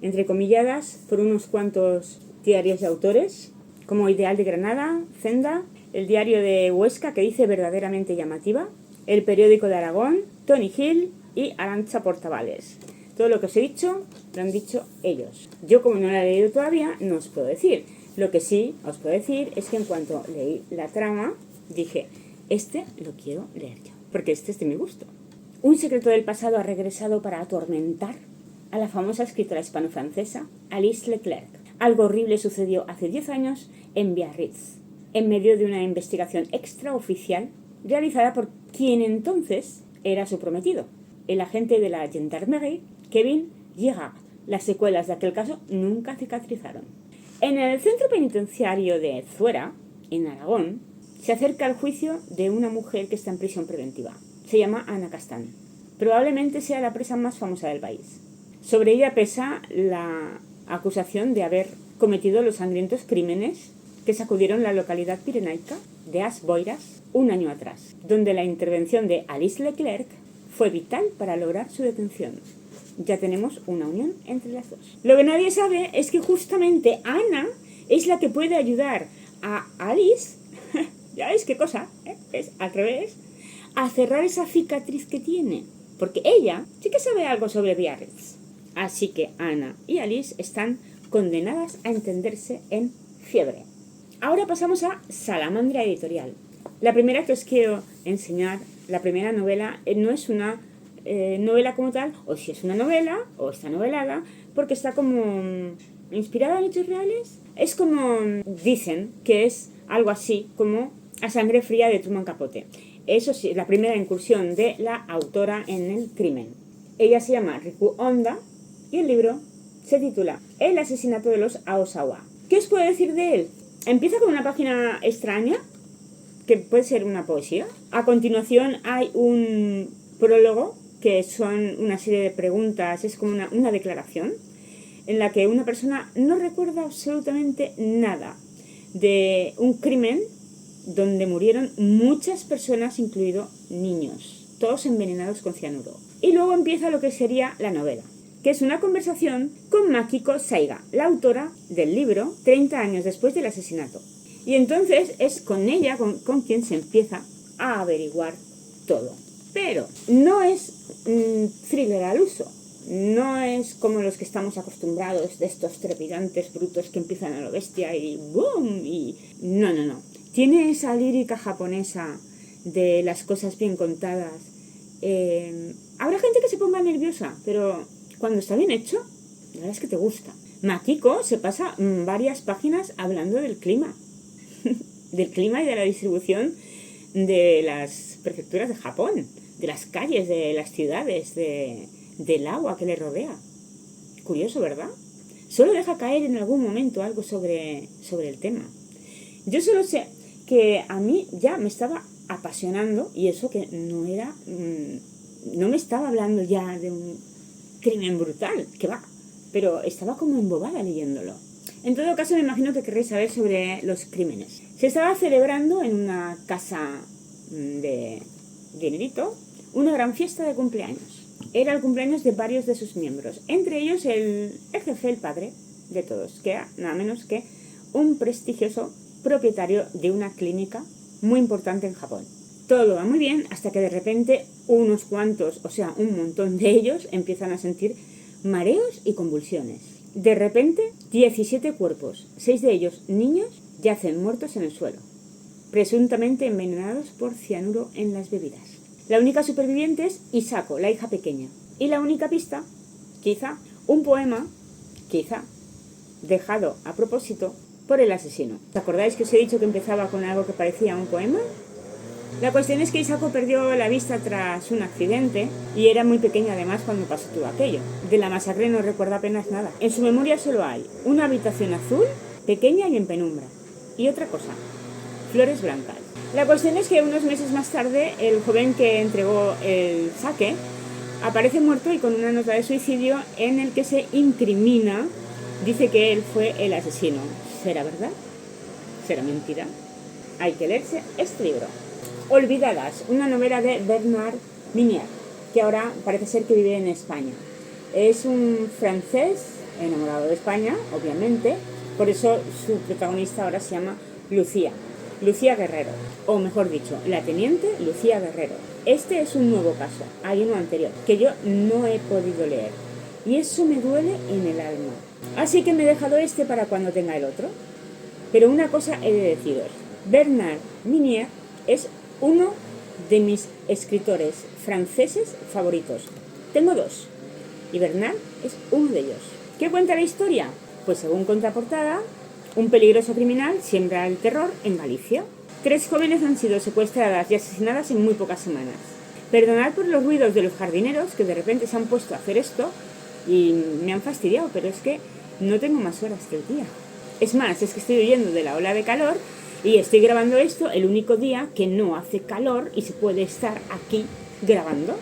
entrecomilladas por unos cuantos diarios de autores, como Ideal de Granada, Zenda, el diario de Huesca, que dice verdaderamente llamativa, el periódico de Aragón, Tony Hill y Arantxa Portavales. Todo lo que os he dicho, lo han dicho ellos. Yo, como no la he leído todavía, no os puedo decir. Lo que sí os puedo decir es que en cuanto leí la trama, dije, este lo quiero leer yo, porque este es de mi gusto. Un secreto del pasado ha regresado para atormentar a la famosa escritora hispano-francesa Alice Leclerc. Algo horrible sucedió hace 10 años en Biarritz, en medio de una investigación extraoficial realizada por quien entonces era su prometido, el agente de la Gendarmerie, Kevin Girard. Las secuelas de aquel caso nunca cicatrizaron. En el centro penitenciario de Zuera, en Aragón, se acerca el juicio de una mujer que está en prisión preventiva. Se llama Ana Castán. Probablemente sea la presa más famosa del país. Sobre ella pesa la acusación de haber cometido los sangrientos crímenes que sacudieron la localidad pirenaica de As Boiras un año atrás, donde la intervención de Alice Leclerc fue vital para lograr su detención. Ya tenemos una unión entre las dos. Lo que nadie sabe es que justamente Ana es la que puede ayudar a Alice, ya veis qué cosa, es al revés, a cerrar esa cicatriz que tiene, porque ella sí que sabe algo sobre Biarritz. Así que Ana y Alice están condenadas a entenderse en Fiebre. Ahora pasamos a Salamandra Editorial. La primera que os quiero enseñar, la primera novela, no es una novela como tal, o si es una novela, o está novelada, porque está como inspirada en hechos reales. Es como, dicen que es algo así como A Sangre Fría de Truman Capote. Eso sí, la primera incursión de la autora en el crimen. Ella se llama Riku Honda y el libro se titula El asesinato de los Aosawa. ¿Qué os puedo decir de él? Empieza con una página extraña, que puede ser una poesía. A continuación hay un prólogo, que son una serie de preguntas, es como una declaración, en la que una persona no recuerda absolutamente nada de un crimen donde murieron muchas personas, incluidos niños, todos envenenados con cianuro. Y luego empieza lo que sería la novela, que es una conversación con Makiko Saiga, la autora del libro 30 años después del asesinato. Y entonces es con ella con quien se empieza a averiguar todo. Pero no es thriller al uso, No es como los que estamos acostumbrados, de estos trepidantes brutos que empiezan a lo bestia y ¡boom! Y no, no, no. Tiene esa lírica japonesa de las cosas bien contadas. Habrá gente que se ponga nerviosa, pero cuando está bien hecho, la verdad es que te gusta. Makiko se pasa varias páginas hablando del clima. Del clima y de la distribución de las prefecturas de Japón, de las calles, de las ciudades, del agua que le rodea. Curioso, ¿verdad? Solo deja caer en algún momento algo sobre el tema. Yo solo sé que a mí ya me estaba apasionando, y eso que no era... no me estaba hablando ya de un crimen brutal, que va, pero estaba como embobada leyéndolo. En todo caso, me imagino que querréis saber sobre los crímenes. Se estaba celebrando en una casa de dinerito una gran fiesta de cumpleaños. Era el cumpleaños de varios de sus miembros, entre ellos el jefe, el padre de todos, que era nada menos que un prestigioso propietario de una clínica muy importante en Japón. Todo va muy bien hasta que de repente unos cuantos, o sea, un montón de ellos empiezan a sentir mareos y convulsiones. De repente, 17 cuerpos, 6 de ellos niños, yacen muertos en el suelo, presuntamente envenenados por cianuro en las bebidas. La única superviviente es Isako, la hija pequeña. Y la única pista, quizá, un poema, quizá, dejado a propósito por el asesino. ¿Os acordáis que os he dicho que empezaba con algo que parecía un poema? La cuestión es que Isako perdió la vista tras un accidente y era muy pequeña además cuando pasó todo aquello. De la masacre no recuerda apenas nada. En su memoria solo hay una habitación azul, pequeña y en penumbra. Y otra cosa, flores blancas. La cuestión es que unos meses más tarde el joven que entregó el saque aparece muerto y con una nota de suicidio en el que se incrimina, dice que él fue el asesino. ¿Será verdad? ¿Será mentira? Hay que leerse este libro. Olvidadas, una novela de Bernard Minier, que ahora parece ser que vive en España. Es un francés enamorado de España, obviamente, por eso su protagonista ahora se llama Lucía Guerrero, o mejor dicho, la teniente Lucía Guerrero. Este es un nuevo caso, hay uno anterior, que yo no he podido leer, y eso me duele en el alma. Así que me he dejado este para cuando tenga el otro. Pero una cosa he de deciros, Bernard Minier es uno de mis escritores franceses favoritos. Tengo dos, y Bernard es uno de ellos. ¿Qué cuenta la historia? Pues según contraportada, un peligroso criminal siembra el terror en Galicia. 3 jóvenes han sido secuestradas y asesinadas en muy pocas semanas. Perdonad por los ruidos de los jardineros que de repente se han puesto a hacer esto y me han fastidiado, pero es que no tengo más horas que el día. Es más, es que estoy huyendo de la ola de calor y estoy grabando esto el único día que no hace calor y se puede estar aquí grabando.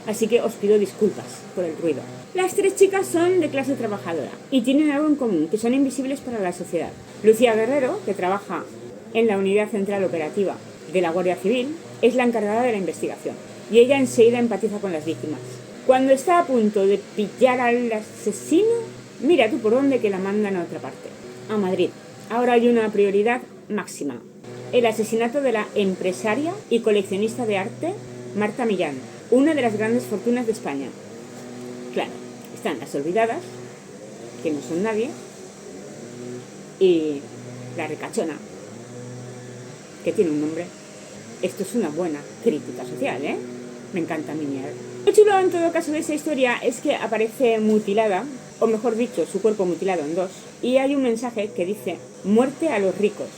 Así que os pido disculpas por el ruido. Las 3 chicas son de clase trabajadora y tienen algo en común, que son invisibles para la sociedad. Lucía Guerrero, que trabaja en la Unidad Central Operativa de la Guardia Civil, es la encargada de la investigación y ella enseguida empatiza con las víctimas. Cuando está a punto de pillar al asesino, mira tú por dónde que la mandan a otra parte, a Madrid. Ahora hay una prioridad máxima: el asesinato de la empresaria y coleccionista de arte Marta Millán, una de las grandes fortunas de España. Claro, están las olvidadas, que no son nadie, y la ricachona, que tiene un nombre. Esto es una buena crítica social, ¿eh? Me encanta Minier. Lo chulo en todo caso de esa historia es que aparece mutilada, o mejor dicho, su cuerpo mutilado en 2, y hay un mensaje que dice: muerte a los ricos,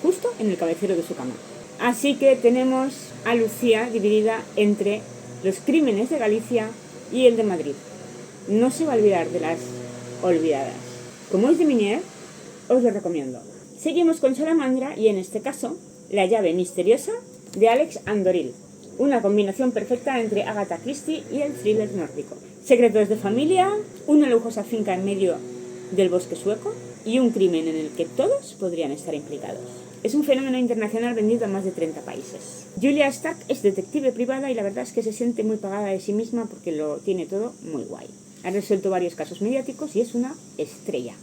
justo en el cabecero de su cama. Así que tenemos a Lucía dividida entre los crímenes de Galicia y el de Madrid. No se va a olvidar de las olvidadas. Como es de Minier, os lo recomiendo. Seguimos con Salamandra y en este caso, La llave misteriosa de Alex Andoril. Una combinación perfecta entre Agatha Christie y el thriller nórdico. Secretos de familia, una lujosa finca en medio del bosque sueco y un crimen en el que todos podrían estar implicados. Es un fenómeno internacional vendido a más de 30 países. Julia Stark es detective privada y la verdad es que se siente muy pagada de sí misma porque lo tiene todo muy guay. Ha resuelto varios casos mediáticos y es una estrella.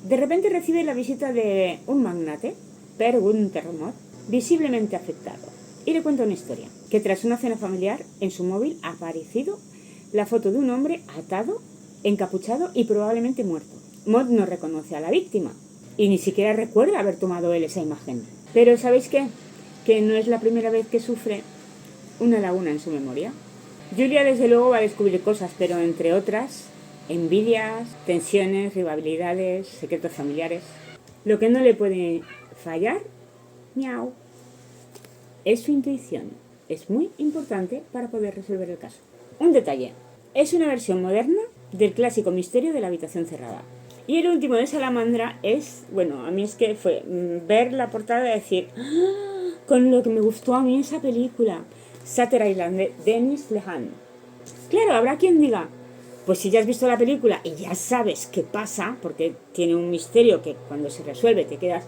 De repente recibe la visita de un magnate, Per Guntermod, visiblemente afectado, y le cuenta una historia, que tras una cena familiar en su móvil ha aparecido la foto de un hombre atado encapuchado y probablemente muerto. Maud no reconoce a la víctima y ni siquiera recuerda haber tomado él esa imagen. Pero ¿sabéis qué? Que no es la primera vez que sufre una laguna en su memoria. Julia desde luego va a descubrir cosas, pero entre otras, envidias, tensiones, rivalidades, secretos familiares. Lo que no le puede fallar, miau, es su intuición. Es muy importante para poder resolver el caso. Un detalle, es una versión moderna del clásico misterio de la habitación cerrada. Y el último de Salamandra es, bueno, a mí es que fue ver la portada y decir, ¡ah! Con lo que me gustó a mí esa película, Shutter Island de Denis Lehan. Claro, habrá quien diga, pues si ya has visto la película y ya sabes qué pasa, porque tiene un misterio que cuando se resuelve te quedas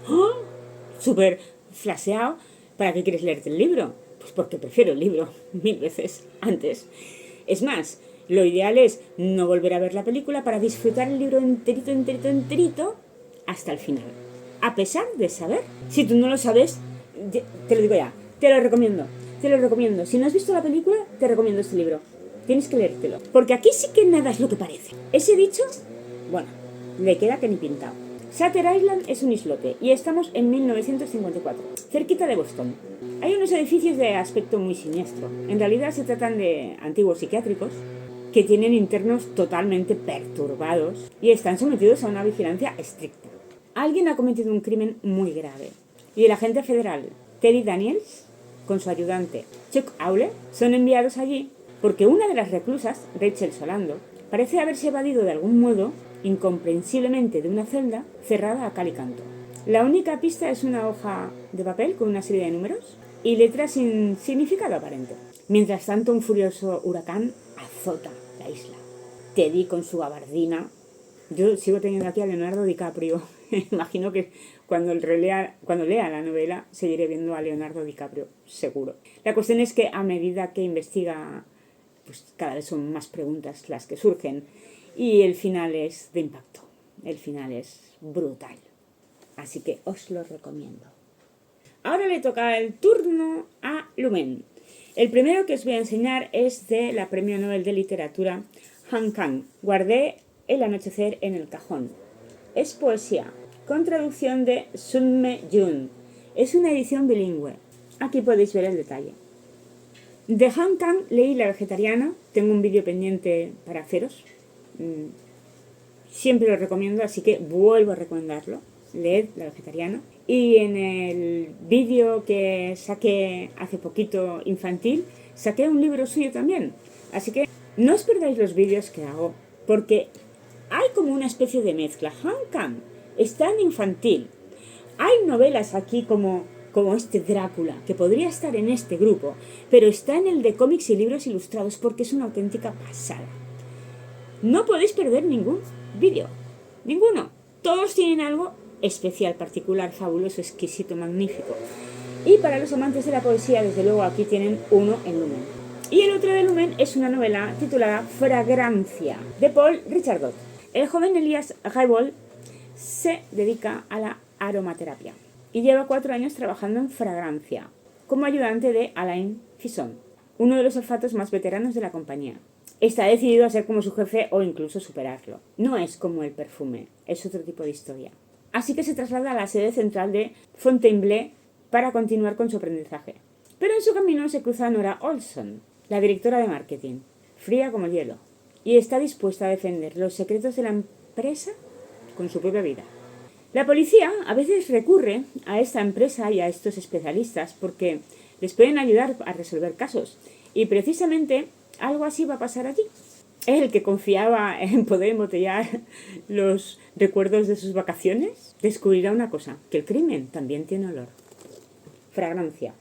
súper flaseado, ¿para qué quieres leerte el libro? Pues porque prefiero el libro 1000 veces antes. Es más, lo ideal es no volver a ver la película para disfrutar el libro enterito hasta el final. A pesar de saber, si tú no lo sabes, te lo digo ya, te lo recomiendo. Si no has visto la película, te recomiendo este libro. Tienes que leértelo. Porque aquí sí que nada es lo que parece. Ese dicho, bueno, le queda que ni pintado. Shutter Island es un islote y estamos en 1954, cerquita de Boston. Hay unos edificios de aspecto muy siniestro. En realidad se tratan de antiguos psiquiátricos que tienen internos totalmente perturbados y están sometidos a una vigilancia estricta. Alguien ha cometido un crimen muy grave y el agente federal Teddy Daniels, con su ayudante Chuck Aule, son enviados allí porque una de las reclusas, Rachel Solando, parece haberse evadido de algún modo, incomprensiblemente, de una celda cerrada a cal y canto. La única pista es una hoja de papel con una serie de números y letras sin significado aparente. Mientras tanto, un furioso huracán azota la isla. Teddy con su gabardina. Yo sigo teniendo aquí a Leonardo DiCaprio. Imagino que cuando lea la novela seguiré viendo a Leonardo DiCaprio, seguro. La cuestión es que a medida que investiga, pues cada vez son más preguntas las que surgen y el final es de impacto. El final es brutal. Así que os lo recomiendo. Ahora le toca el turno a Lumen. El primero que os voy a enseñar es de la Premio Nobel de Literatura Han Kang. Guardé el anochecer en el cajón. Es poesía, con traducción de Sunme Jun. Es una edición bilingüe. Aquí podéis ver el detalle. De Han Kang leí La Vegetariana. Tengo un vídeo pendiente para haceros. Siempre lo recomiendo, así que vuelvo a recomendarlo. Leed La Vegetariana. Y en el vídeo que saqué hace poquito infantil, saqué un libro suyo también. Así que no os perdáis los vídeos que hago, porque hay como una especie de mezcla. Han Kang está en infantil. Hay novelas aquí como este Drácula, que podría estar en este grupo, pero está en el de cómics y libros ilustrados porque es una auténtica pasada. No podéis perder ningún vídeo. Ninguno. Todos tienen algo especial, particular, fabuloso, exquisito, magnífico. Y para los amantes de la poesía, desde luego aquí tienen uno en Lumen. Y el otro de Lumen es una novela titulada Fragrancia, de Paul Richardot. El joven Elias Raibol se dedica a la aromaterapia y lleva 4 años trabajando en Fragrancia, como ayudante de Alain Fisson, uno de los olfatos más veteranos de la compañía. Está decidido a ser como su jefe o incluso superarlo. No es como el perfume, es otro tipo de historia. Así que se traslada a la sede central de Fontainebleau para continuar con su aprendizaje. Pero en su camino se cruza a Nora Olson, la directora de marketing, fría como el hielo, y está dispuesta a defender los secretos de la empresa con su propia vida. La policía a veces recurre a esta empresa y a estos especialistas porque les pueden ayudar a resolver casos. Y precisamente algo así va a pasar allí. El que confiaba en poder embotellar los recuerdos de sus vacaciones descubrirá una cosa, que el crimen también tiene olor. Fragrancia.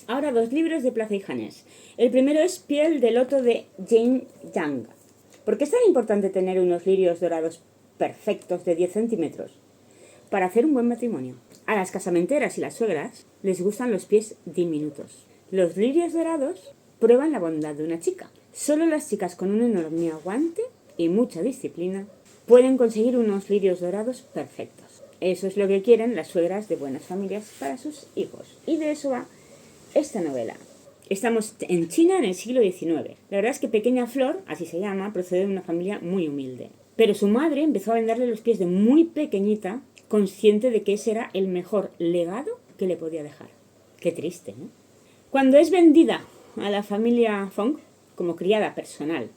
Ahora 2 libros de Plaza y Janés. El primero es Piel de loto de Jane Yang. ¿Por qué es tan importante tener unos lirios dorados perfectos de 10 centímetros? Para hacer un buen matrimonio. A las casamenteras y las suegras les gustan los pies diminutos. Los lirios dorados prueban la bondad de una chica. Solo las chicas con un enorme aguante y mucha disciplina pueden conseguir unos lirios dorados perfectos. Eso es lo que quieren las suegras de buenas familias para sus hijos. Y de eso va esta novela. Estamos en China en el siglo XIX. La verdad es que Pequeña Flor, así se llama, procede de una familia muy humilde. Pero su madre empezó a venderle los pies de muy pequeñita, consciente de que ese era el mejor legado que le podía dejar. Qué triste, ¿no? Cuando es vendida a la familia Fong como criada personal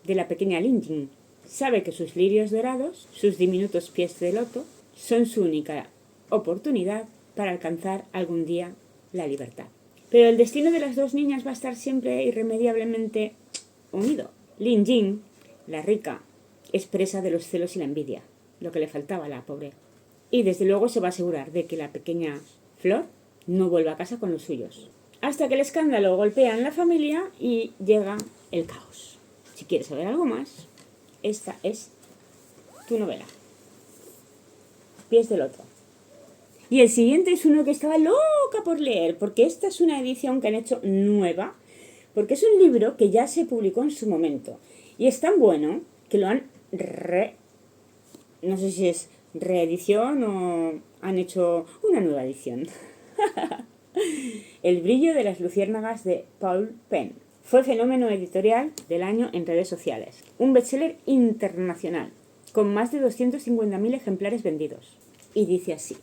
de la pequeña Lin Jing, sabe que sus lirios dorados, sus diminutos pies de loto, son su única oportunidad para alcanzar algún día la libertad. Pero el destino de las dos niñas va a estar siempre irremediablemente unido. Lin Jing, la rica, es presa de los celos y la envidia, lo que le faltaba a la pobre. Y desde luego se va a asegurar de que la pequeña Flor no vuelva a casa con los suyos. Hasta que el escándalo golpea en la familia y llega el caos. Si quieres saber algo más, esta es tu novela. Pies del otro. Y el siguiente es uno que estaba loca por leer, porque esta es una edición que han hecho nueva, porque es un libro que ya se publicó en su momento. Y es tan bueno que lo han no sé si es reedición o han hecho una nueva edición. El brillo de las luciérnagas de Paul Penn. Fue fenómeno editorial del año en redes sociales. Un bestseller internacional, con más de 250.000 ejemplares vendidos. Y dice así: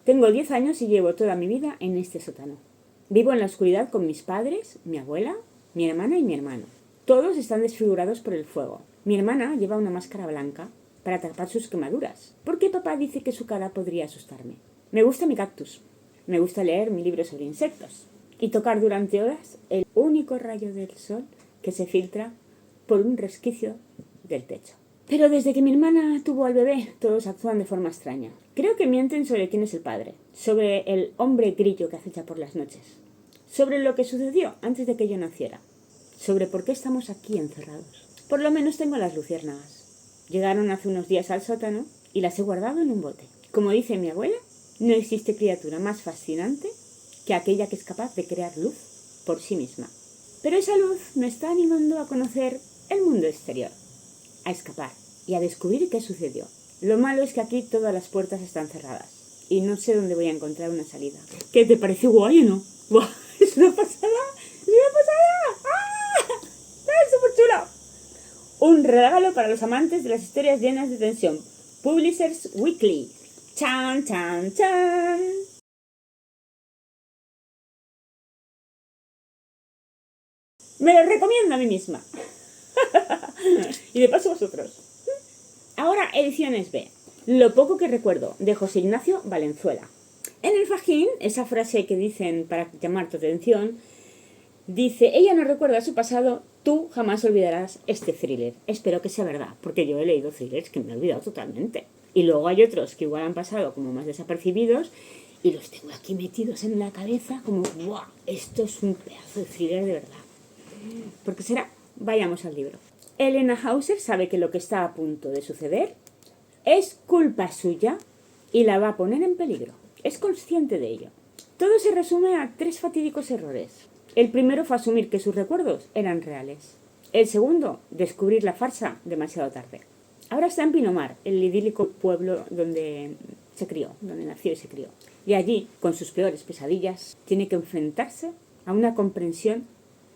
tengo 10 años y llevo toda mi vida en este sótano. Vivo en la oscuridad con mis padres, mi abuela, mi hermana y mi hermano. Todos están desfigurados por el fuego. Mi hermana lleva una máscara blanca para tapar sus quemaduras, porque papá dice que su cara podría asustarme. Me gusta mi cactus. Me gusta leer mi libro sobre insectos y tocar durante horas el único rayo del sol que se filtra por un resquicio del techo. Pero desde que mi hermana tuvo al bebé, todos actúan de forma extraña. Creo que mienten sobre quién es el padre, sobre el hombre grillo que acecha por las noches, sobre lo que sucedió antes de que yo naciera, sobre por qué estamos aquí encerrados. Por lo menos tengo las luciérnagas. Llegaron hace unos días al sótano y las he guardado en un bote. Como dice mi abuela, no existe criatura más fascinante que aquella que es capaz de crear luz por sí misma. Pero esa luz me está animando a conocer el mundo exterior, a escapar y a descubrir qué sucedió. Lo malo es que aquí todas las puertas están cerradas y no sé dónde voy a encontrar una salida. ¿Qué te parece guay o no? ¡Buah! ¡Es una pasada! ¡Es una pasada! ¡Ah! ¡Es súper chulo! Un regalo para los amantes de las historias llenas de tensión. Publishers Weekly. ¡Chan, chan, chan! Me lo recomiendo a mí misma. Y de paso vosotros. Ahora, ediciones B. Lo poco que recuerdo, de José Ignacio Valenzuela. En el fajín, esa frase que dicen para llamar tu atención, dice: ella no recuerda su pasado, tú jamás olvidarás este thriller. Espero que sea verdad, porque yo he leído thrillers que me he olvidado totalmente. Y luego hay otros que igual han pasado como más desapercibidos y los tengo aquí metidos en la cabeza como ¡guau! Esto es un pedazo de thriller de verdad. ¿Por qué será? Vayamos al libro. Elena Hauser sabe que lo que está a punto de suceder es culpa suya y la va a poner en peligro. Es consciente de ello. Todo se resume a 3 fatídicos errores. El primero fue asumir que sus recuerdos eran reales. El segundo, descubrir la farsa demasiado tarde. Ahora está en Pinamar, el idílico pueblo donde se crió, donde nació y se crió. Y allí, con sus peores pesadillas, tiene que enfrentarse a una comprensión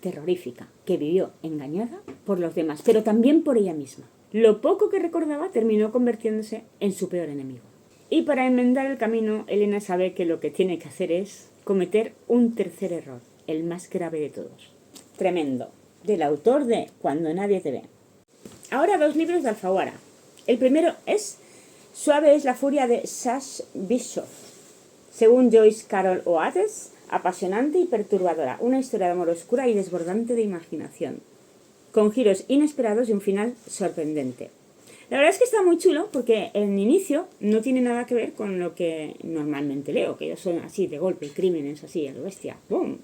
terrorífica, que vivió engañada por los demás, pero también por ella misma. Lo poco que recordaba terminó convirtiéndose en su peor enemigo. Y para enmendar el camino, Elena sabe que lo que tiene que hacer es cometer un tercer error, el más grave de todos. Tremendo. Del autor de Cuando nadie te ve. Ahora 2 libros de Alfaguara. El primero es Suave es la furia de Sash Bishop. Según Joyce Carol Oates, apasionante y perturbadora, una historia de amor oscura y desbordante de imaginación, con giros inesperados y un final sorprendente. La verdad es que está muy chulo porque el inicio no tiene nada que ver con lo que normalmente leo, que son así de golpe, crímenes así, a lo bestia, ¡boom!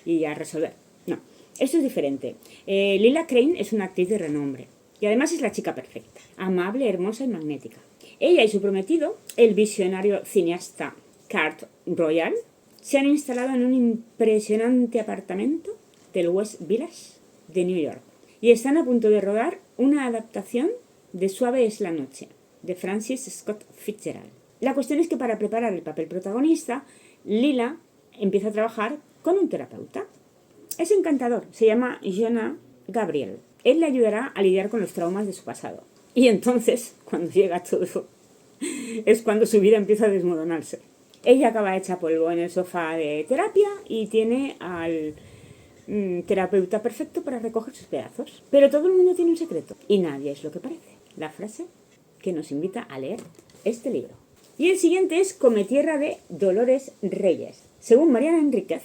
Y a resolver. No, esto es diferente. Lila Crane es una actriz de renombre y además es la chica perfecta, amable, hermosa y magnética. Ella y su prometido, el visionario cineasta Kurt Royal, se han instalado en un impresionante apartamento del West Village de New York y están a punto de rodar una adaptación de Suave es la noche, de Francis Scott Fitzgerald. La cuestión es que para preparar el papel protagonista, Lila empieza a trabajar con un terapeuta. Es encantador, se llama Jonah Gabriel. Él le ayudará a lidiar con los traumas de su pasado. Y entonces, cuando llega todo, es cuando su vida empieza a desmoronarse. Ella acaba hecha polvo en el sofá de terapia y tiene al terapeuta perfecto para recoger sus pedazos. Pero todo el mundo tiene un secreto y nadie es lo que parece. La frase que nos invita a leer este libro. Y el siguiente es Cometierra de Dolores Reyes. Según Mariana Enríquez,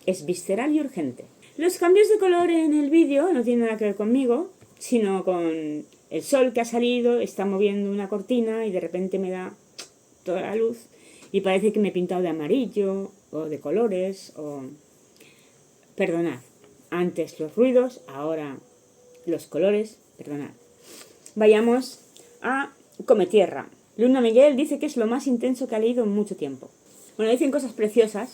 es visceral y urgente. Los cambios de color en el vídeo no tienen nada que ver conmigo, sino con el sol que ha salido, está moviendo una cortina y de repente me da toda la luz y parece que me he pintado de amarillo o de colores o... Perdonad, antes los ruidos, ahora los colores, perdonad. Vayamos a Cometierra. Luna Miguel dice que es lo más intenso que ha leído en mucho tiempo. Bueno, dicen cosas preciosas.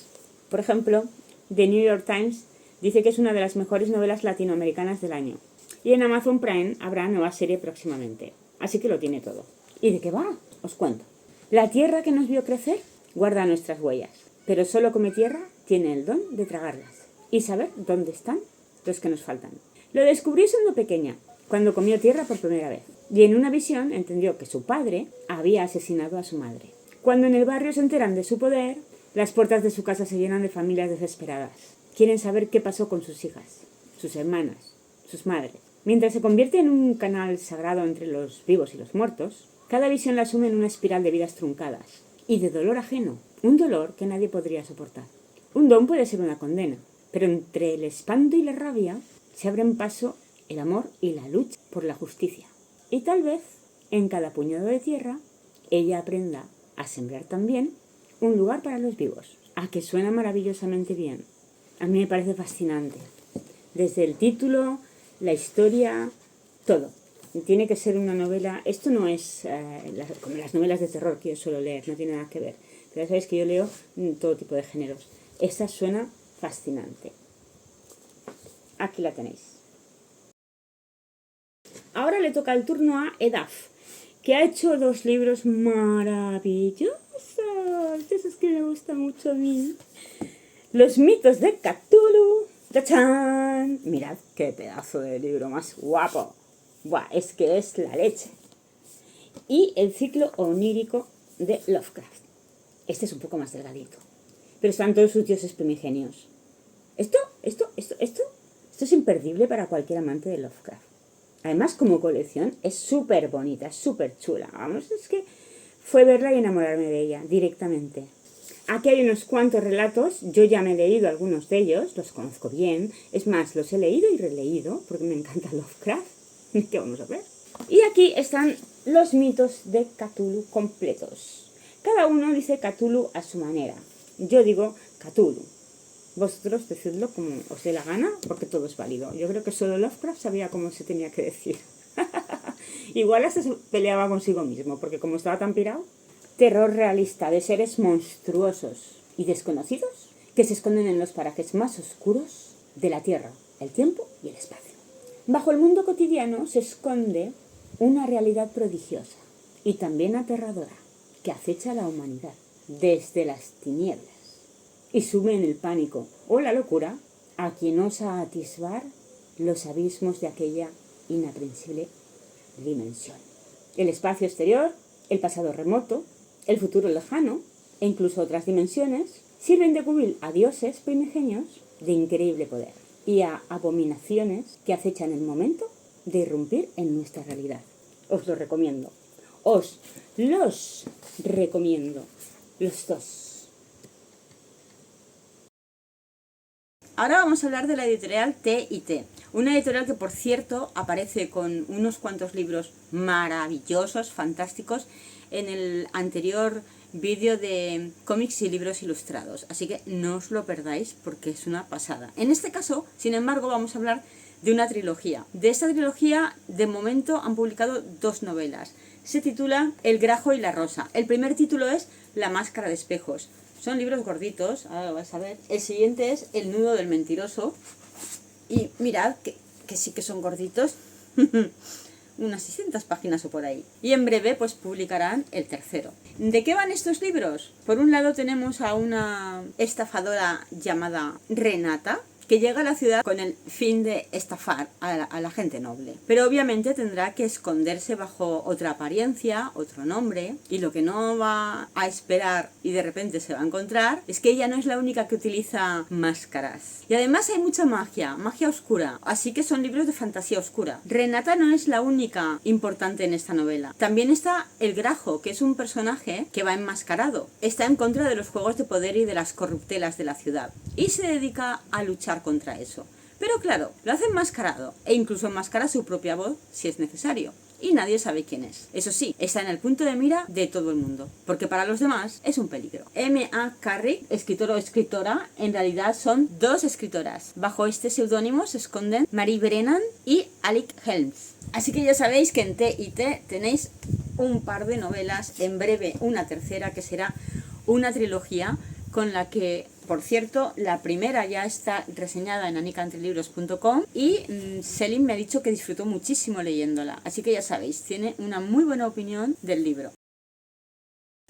Por ejemplo, The New York Times dice que es una de las mejores novelas latinoamericanas del año. Y en Amazon Prime habrá nueva serie próximamente. Así que lo tiene todo. ¿Y de qué va? Os cuento. La tierra que nos vio crecer guarda nuestras huellas. Pero solo Cometierra tiene el don de tragarlas. Y saber dónde están los que nos faltan. Lo descubrí siendo pequeña, cuando comió tierra por primera vez. Y en una visión entendió que su padre había asesinado a su madre. Cuando en el barrio se enteran de su poder, las puertas de su casa se llenan de familias desesperadas. Quieren saber qué pasó con sus hijas, sus hermanas, sus madres. Mientras se convierte en un canal sagrado entre los vivos y los muertos, cada visión la asume en una espiral de vidas truncadas y de dolor ajeno, un dolor que nadie podría soportar. Un don puede ser una condena, pero entre el espanto y la rabia se abren paso el amor y la lucha por la justicia. Y tal vez, en cada puñado de tierra, ella aprenda a sembrar también un lugar para los vivos. ¿A que suena maravillosamente bien? A mí me parece fascinante. Desde el título, la historia, todo. Tiene que ser una novela... Esto no es como las novelas de terror que yo suelo leer, no tiene nada que ver. Pero ya sabéis que yo leo todo tipo de géneros. Esta suena fascinante. Aquí la tenéis. Ahora le toca el turno a Edaf, que ha hecho 2 libros maravillosos. De esos que me gustan mucho a mí. Los mitos de Cthulhu. ¡Tachán! Mirad qué pedazo de libro más guapo. Buah, es que es la leche. Y el ciclo onírico de Lovecraft. Este es un poco más delgadito. Pero están todos sus dioses primigenios. Esto es imperdible para cualquier amante de Lovecraft. Además, como colección, es súper bonita, súper chula. Vamos, es que fue verla y enamorarme de ella directamente. Aquí hay unos cuantos relatos, yo ya me he leído algunos de ellos, los conozco bien. Es más, los he leído y releído, porque me encanta Lovecraft. ¿Qué vamos a ver? Y aquí están los mitos de Cthulhu completos. Cada uno dice Cthulhu a su manera. Yo digo Cthulhu. Vosotros decidlo como os dé la gana, porque todo es válido. Yo creo que solo Lovecraft sabía cómo se tenía que decir. Igual hasta se peleaba consigo mismo, porque como estaba tan pirado. Terror realista de seres monstruosos y desconocidos que se esconden en los parajes más oscuros de la Tierra, el tiempo y el espacio. Bajo el mundo cotidiano se esconde una realidad prodigiosa y también aterradora que acecha a la humanidad desde las tinieblas y sume en el pánico o la locura a quien osa atisbar los abismos de aquella inaprensible dimensión. El espacio exterior, el pasado remoto, el futuro lejano e incluso otras dimensiones sirven de cubil a dioses primigenios de increíble poder y a abominaciones que acechan el momento de irrumpir en nuestra realidad. Os lo recomiendo. Os los recomiendo. Los 2. Ahora vamos a hablar de la editorial T&T, una editorial que, por cierto, aparece con unos cuantos libros maravillosos, fantásticos, en el anterior vídeo de cómics y libros ilustrados. Así que no os lo perdáis porque es una pasada. En este caso, sin embargo, vamos a hablar de una trilogía. De esta trilogía, de momento, han publicado 2 novelas. Se titula El grajo y la rosa. El primer título es La máscara de espejos. Son libros gorditos, ahora lo vais a ver. El siguiente es El nudo del mentiroso. Y mirad que sí que son gorditos. Unas 600 páginas o por ahí. Y en breve pues publicarán el tercero. ¿De qué van estos libros? Por un lado tenemos a una estafadora llamada Renata, que llega a la ciudad con el fin de estafar a la gente noble. Pero obviamente tendrá que esconderse bajo otra apariencia, otro nombre, y lo que no va a esperar y de repente se va a encontrar es que ella no es la única que utiliza máscaras. Y además hay mucha magia, magia oscura, así que son libros de fantasía oscura. Renata no es la única importante en esta novela. También está el Grajo, que es un personaje que va enmascarado. Está en contra de los juegos de poder y de las corruptelas de la ciudad, y se dedica a luchar contra eso. Pero claro, lo hace enmascarado, e incluso enmascara su propia voz si es necesario. Y nadie sabe quién es. Eso sí, está en el punto de mira de todo el mundo, porque para los demás es un peligro. M.A. Carrick, escritor o escritora, en realidad son dos escritoras. Bajo este seudónimo se esconden Marie Brennan y Alec Helms. Así que ya sabéis que en T&T tenéis un par de novelas, en breve una tercera que será una trilogía con la que, por cierto, la primera ya está reseñada en anicantrelibros.com y Selim me ha dicho que disfrutó muchísimo leyéndola. Así que ya sabéis, tiene una muy buena opinión del libro.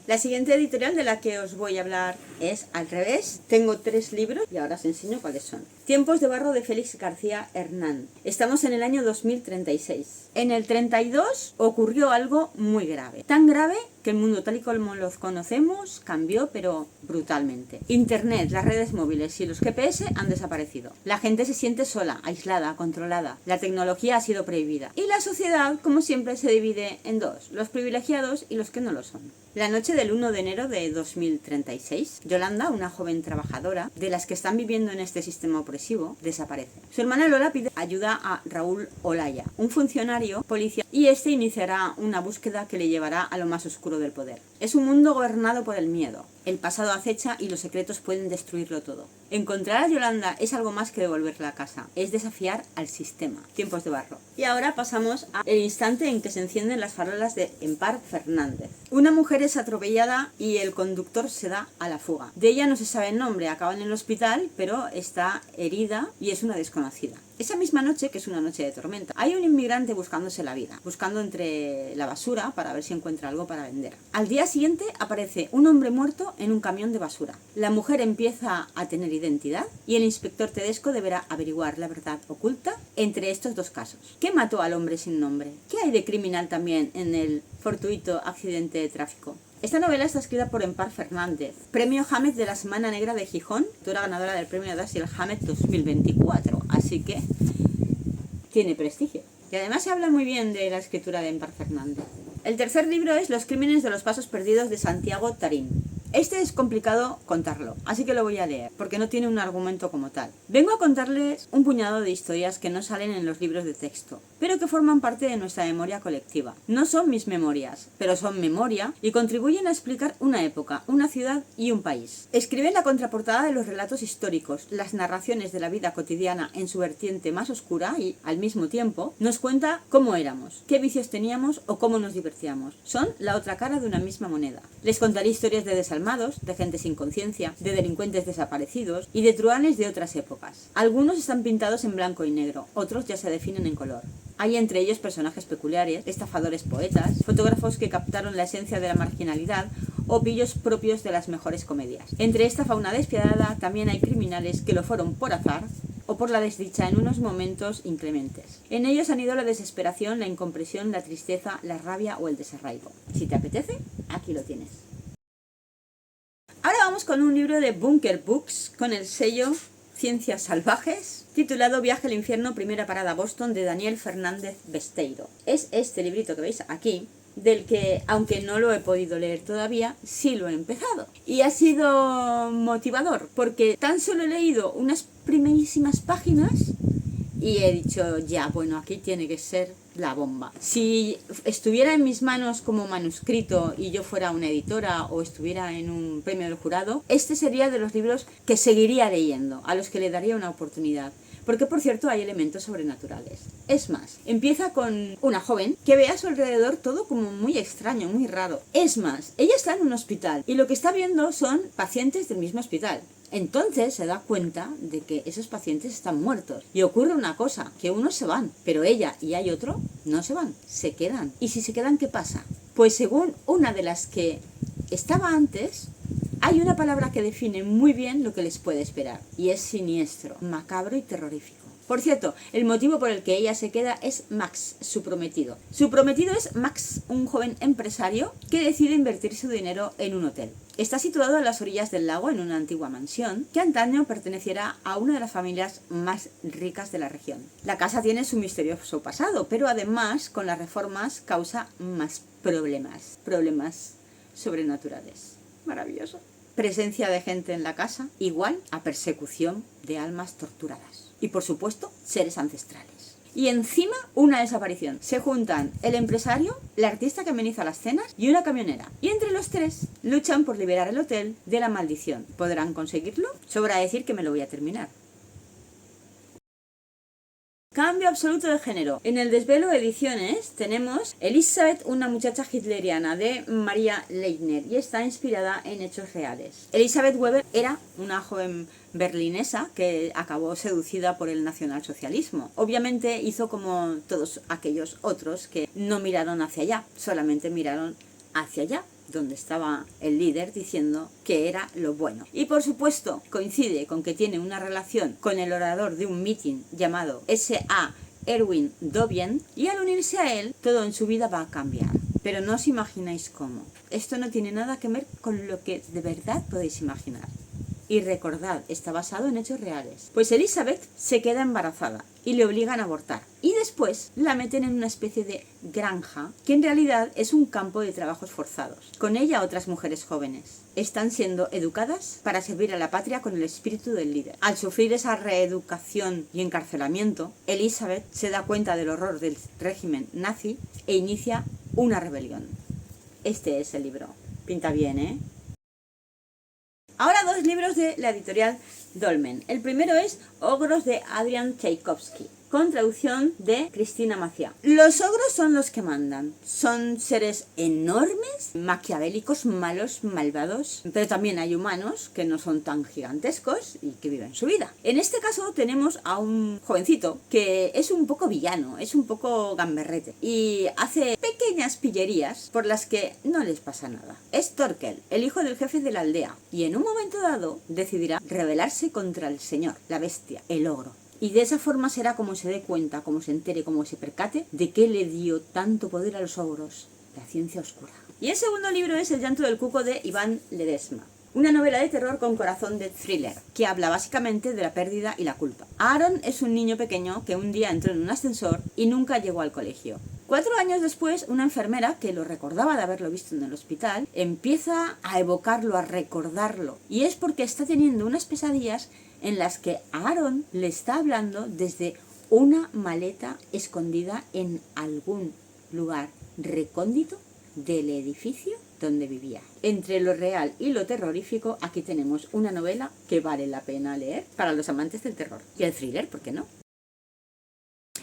La siguiente editorial de la que os voy a hablar es Al Revés. Tengo 3 libros y ahora os enseño cuáles son. Tiempos de barro de Félix García Hernán. Estamos en el año 2036. En el 32 ocurrió algo muy grave. Tan grave que el mundo tal y como lo conocemos cambió, pero brutalmente. Internet, las redes móviles y los GPS han desaparecido. La gente se siente sola, aislada, controlada. La tecnología ha sido prohibida. Y la sociedad, como siempre, se divide en dos: los privilegiados y los que no lo son. La noche del 1 de enero de 2036, Yolanda, una joven trabajadora de las que están viviendo en este sistema opresivo, desaparece. Su hermana Lola pide ayuda a Raúl Olaya, un funcionario policial, y este iniciará una búsqueda que le llevará a lo más oscuro del poder. Es un mundo gobernado por el miedo. El pasado acecha y los secretos pueden destruirlo todo. Encontrar a Yolanda es algo más que devolverla a casa. Es desafiar al sistema. Tiempos de barro. Y ahora pasamos al instante en que se encienden las farolas de Empar Fernández. Una mujer es atropellada y el conductor se da a la fuga. De ella no se sabe el nombre, acaba en el hospital, pero está herida y es una desconocida. Esa misma noche, que es una noche de tormenta, hay un inmigrante buscándose la vida, buscando entre la basura para ver si encuentra algo para vender. Al día siguiente aparece un hombre muerto en un camión de basura. La mujer empieza a tener identidad y el inspector Tedesco deberá averiguar la verdad oculta entre estos dos casos. ¿Qué mató al hombre sin nombre? ¿Qué hay de criminal también en el fortuito accidente de tráfico? Esta novela está escrita por Empar Fernández, premio Hamed de la Semana Negra de Gijón, autora ganadora del premio Dashiell Hamed 2024, así que tiene prestigio. Y además se habla muy bien de la escritura de Empar Fernández. El tercer libro es Los crímenes de los pasos perdidos de Santiago Tarín. Este es complicado contarlo, así que lo voy a leer, porque no tiene un argumento como tal. Vengo a contarles un puñado de historias que no salen en los libros de texto, pero que forman parte de nuestra memoria colectiva. No son mis memorias, pero son memoria y contribuyen a explicar una época, una ciudad y un país. Escribe en la contraportada de los relatos históricos, las narraciones de la vida cotidiana en su vertiente más oscura y, al mismo tiempo, nos cuenta cómo éramos, qué vicios teníamos o cómo nos divertíamos. Son la otra cara de una misma moneda. Les contaré historias de desalmados, de gente sin conciencia, de delincuentes desaparecidos y de truhanes de otras épocas. Algunos están pintados en blanco y negro, otros ya se definen en color. Hay entre ellos personajes peculiares, estafadores poetas, fotógrafos que captaron la esencia de la marginalidad o pillos propios de las mejores comedias. Entre esta fauna despiadada también hay criminales que lo fueron por azar o por la desdicha en unos momentos inclementes. En ellos han ido la desesperación, la incompresión, la tristeza, la rabia o el desarraigo. Si te apetece, aquí lo tienes. Ahora vamos con un libro de Bunker Books con el sello Ciencias Salvajes, titulado Viaje al infierno, primera parada Boston, de Daniel Fernández Besteiro. Es este librito que veis aquí, del que, aunque no lo he podido leer todavía, sí lo he empezado. Y ha sido motivador, porque tan solo he leído unas primerísimas páginas y he dicho, ya, bueno, aquí tiene que ser la bomba. Si estuviera en mis manos como manuscrito y yo fuera una editora o estuviera en un premio del jurado, este sería de los libros que seguiría leyendo, a los que le daría una oportunidad. Porque, por cierto, hay elementos sobrenaturales. Es más, empieza con una joven que ve a su alrededor todo como muy extraño, muy raro. Es más, ella está en un hospital y lo que está viendo son pacientes del mismo hospital. Entonces se da cuenta de que esos pacientes están muertos. Y ocurre una cosa, que unos se van, pero ella y hay otro no se van, se quedan. ¿Y si se quedan, qué pasa? Pues según una de las que estaba antes, hay una palabra que define muy bien lo que les puede esperar, y es siniestro, macabro y terrorífico. Por cierto, el motivo por el que ella se queda es Max, su prometido. Su prometido es Max, un joven empresario que decide invertir su dinero en un hotel. Está situado a las orillas del lago en una antigua mansión que antaño perteneciera a una de las familias más ricas de la región. La casa tiene su misterioso pasado, pero además con las reformas causa más problemas sobrenaturales. Maravilloso. Presencia de gente en la casa igual a persecución de almas torturadas. Y por supuesto, seres ancestrales. Y encima, una desaparición. Se juntan el empresario, la artista que ameniza las cenas y una camionera. Y entre los tres luchan por liberar el hotel de la maldición. ¿Podrán conseguirlo? Sobra decir que me lo voy a terminar. Cambio absoluto de género. En el Desvelo Ediciones tenemos Elisabeth, una muchacha hitleriana, de Maria Leitner, y está inspirada en hechos reales. Elisabeth Weber era una joven berlinesa que acabó seducida por el nacionalsocialismo. Obviamente hizo como todos aquellos otros que no miraron hacia allá, solamente miraron hacia allá, donde estaba el líder diciendo que era lo bueno. Y por supuesto coincide con que tiene una relación con el orador de un meeting llamado S.A. Erwin Dobien, y al unirse a él todo en su vida va a cambiar. Pero no os imagináis cómo. Esto no tiene nada que ver con lo que de verdad podéis imaginar. Y recordad, está basado en hechos reales. Pues Elizabeth se queda embarazada y le obligan a abortar. Y después la meten en una especie de granja, que en realidad es un campo de trabajos forzados. Con ella otras mujeres jóvenes. Están siendo educadas para servir a la patria con el espíritu del líder. Al sufrir esa reeducación y encarcelamiento, Elizabeth se da cuenta del horror del régimen nazi e inicia una rebelión. Este es el libro. Pinta bien, ¿eh? Ahora dos libros de la editorial Dolmen. El primero es Ogros de Adrian Tchaikovsky, con traducción de Cristina Maciá. Los ogros son los que mandan. Son seres enormes, maquiavélicos, malos, malvados, pero también hay humanos que no son tan gigantescos y que viven su vida. En este caso tenemos a un jovencito que es un poco villano, es un poco gamberrete y hace pequeñas pillerías por las que no les pasa nada. Es Torkel, el hijo del jefe de la aldea, y en un momento dado decidirá rebelarse contra el señor, la bestia, el ogro. Y de esa forma será como se dé cuenta, como se entere, como se percate de qué le dio tanto poder a los ogros, la ciencia oscura. Y el segundo libro es El llanto del cuco de Iván Ledesma, una novela de terror con corazón de thriller, que habla básicamente de la pérdida y la culpa. Aaron es un niño pequeño que un día entró en un ascensor y nunca llegó al colegio. 4 años después, una enfermera, que lo recordaba de haberlo visto en el hospital, empieza a evocarlo, a recordarlo. Y es porque está teniendo unas pesadillas en las que Aaron le está hablando desde una maleta escondida en algún lugar recóndito del edificio donde vivía. Entre lo real y lo terrorífico, aquí tenemos una novela que vale la pena leer para los amantes del terror. Y el thriller, ¿por qué no?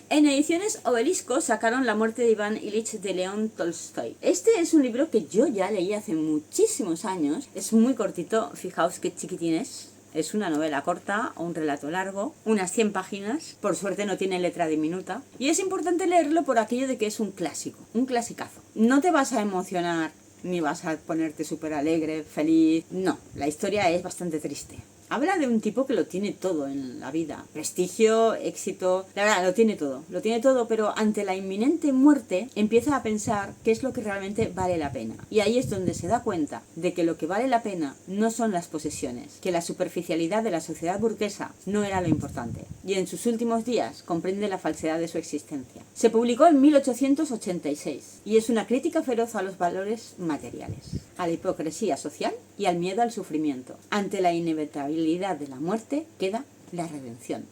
En Ediciones Obelisco sacaron La muerte de Iván Ilich de León Tolstoy. Este es un libro que yo ya leí hace muchísimos años. Es muy cortito, fijaos qué chiquitín es. Es una novela corta o un relato largo, unas 100 páginas, por suerte no tiene letra diminuta. Y es importante leerlo por aquello de que es un clásico, un clasicazo. No te vas a emocionar ni vas a ponerte súper alegre, feliz. No, la historia es bastante triste. Habla de un tipo que lo tiene todo en la vida. Prestigio, éxito, la verdad, lo tiene todo, pero ante la inminente muerte empieza a pensar qué es lo que realmente vale la pena. Y ahí es donde se da cuenta de que lo que vale la pena no son las posesiones, que la superficialidad de la sociedad burguesa no era lo importante. Y en sus últimos días comprende la falsedad de su existencia. Se publicó en 1886 y es una crítica feroz a los valores materiales, a la hipocresía social y al miedo al sufrimiento. Ante la inevitabilidad de la muerte queda la redención.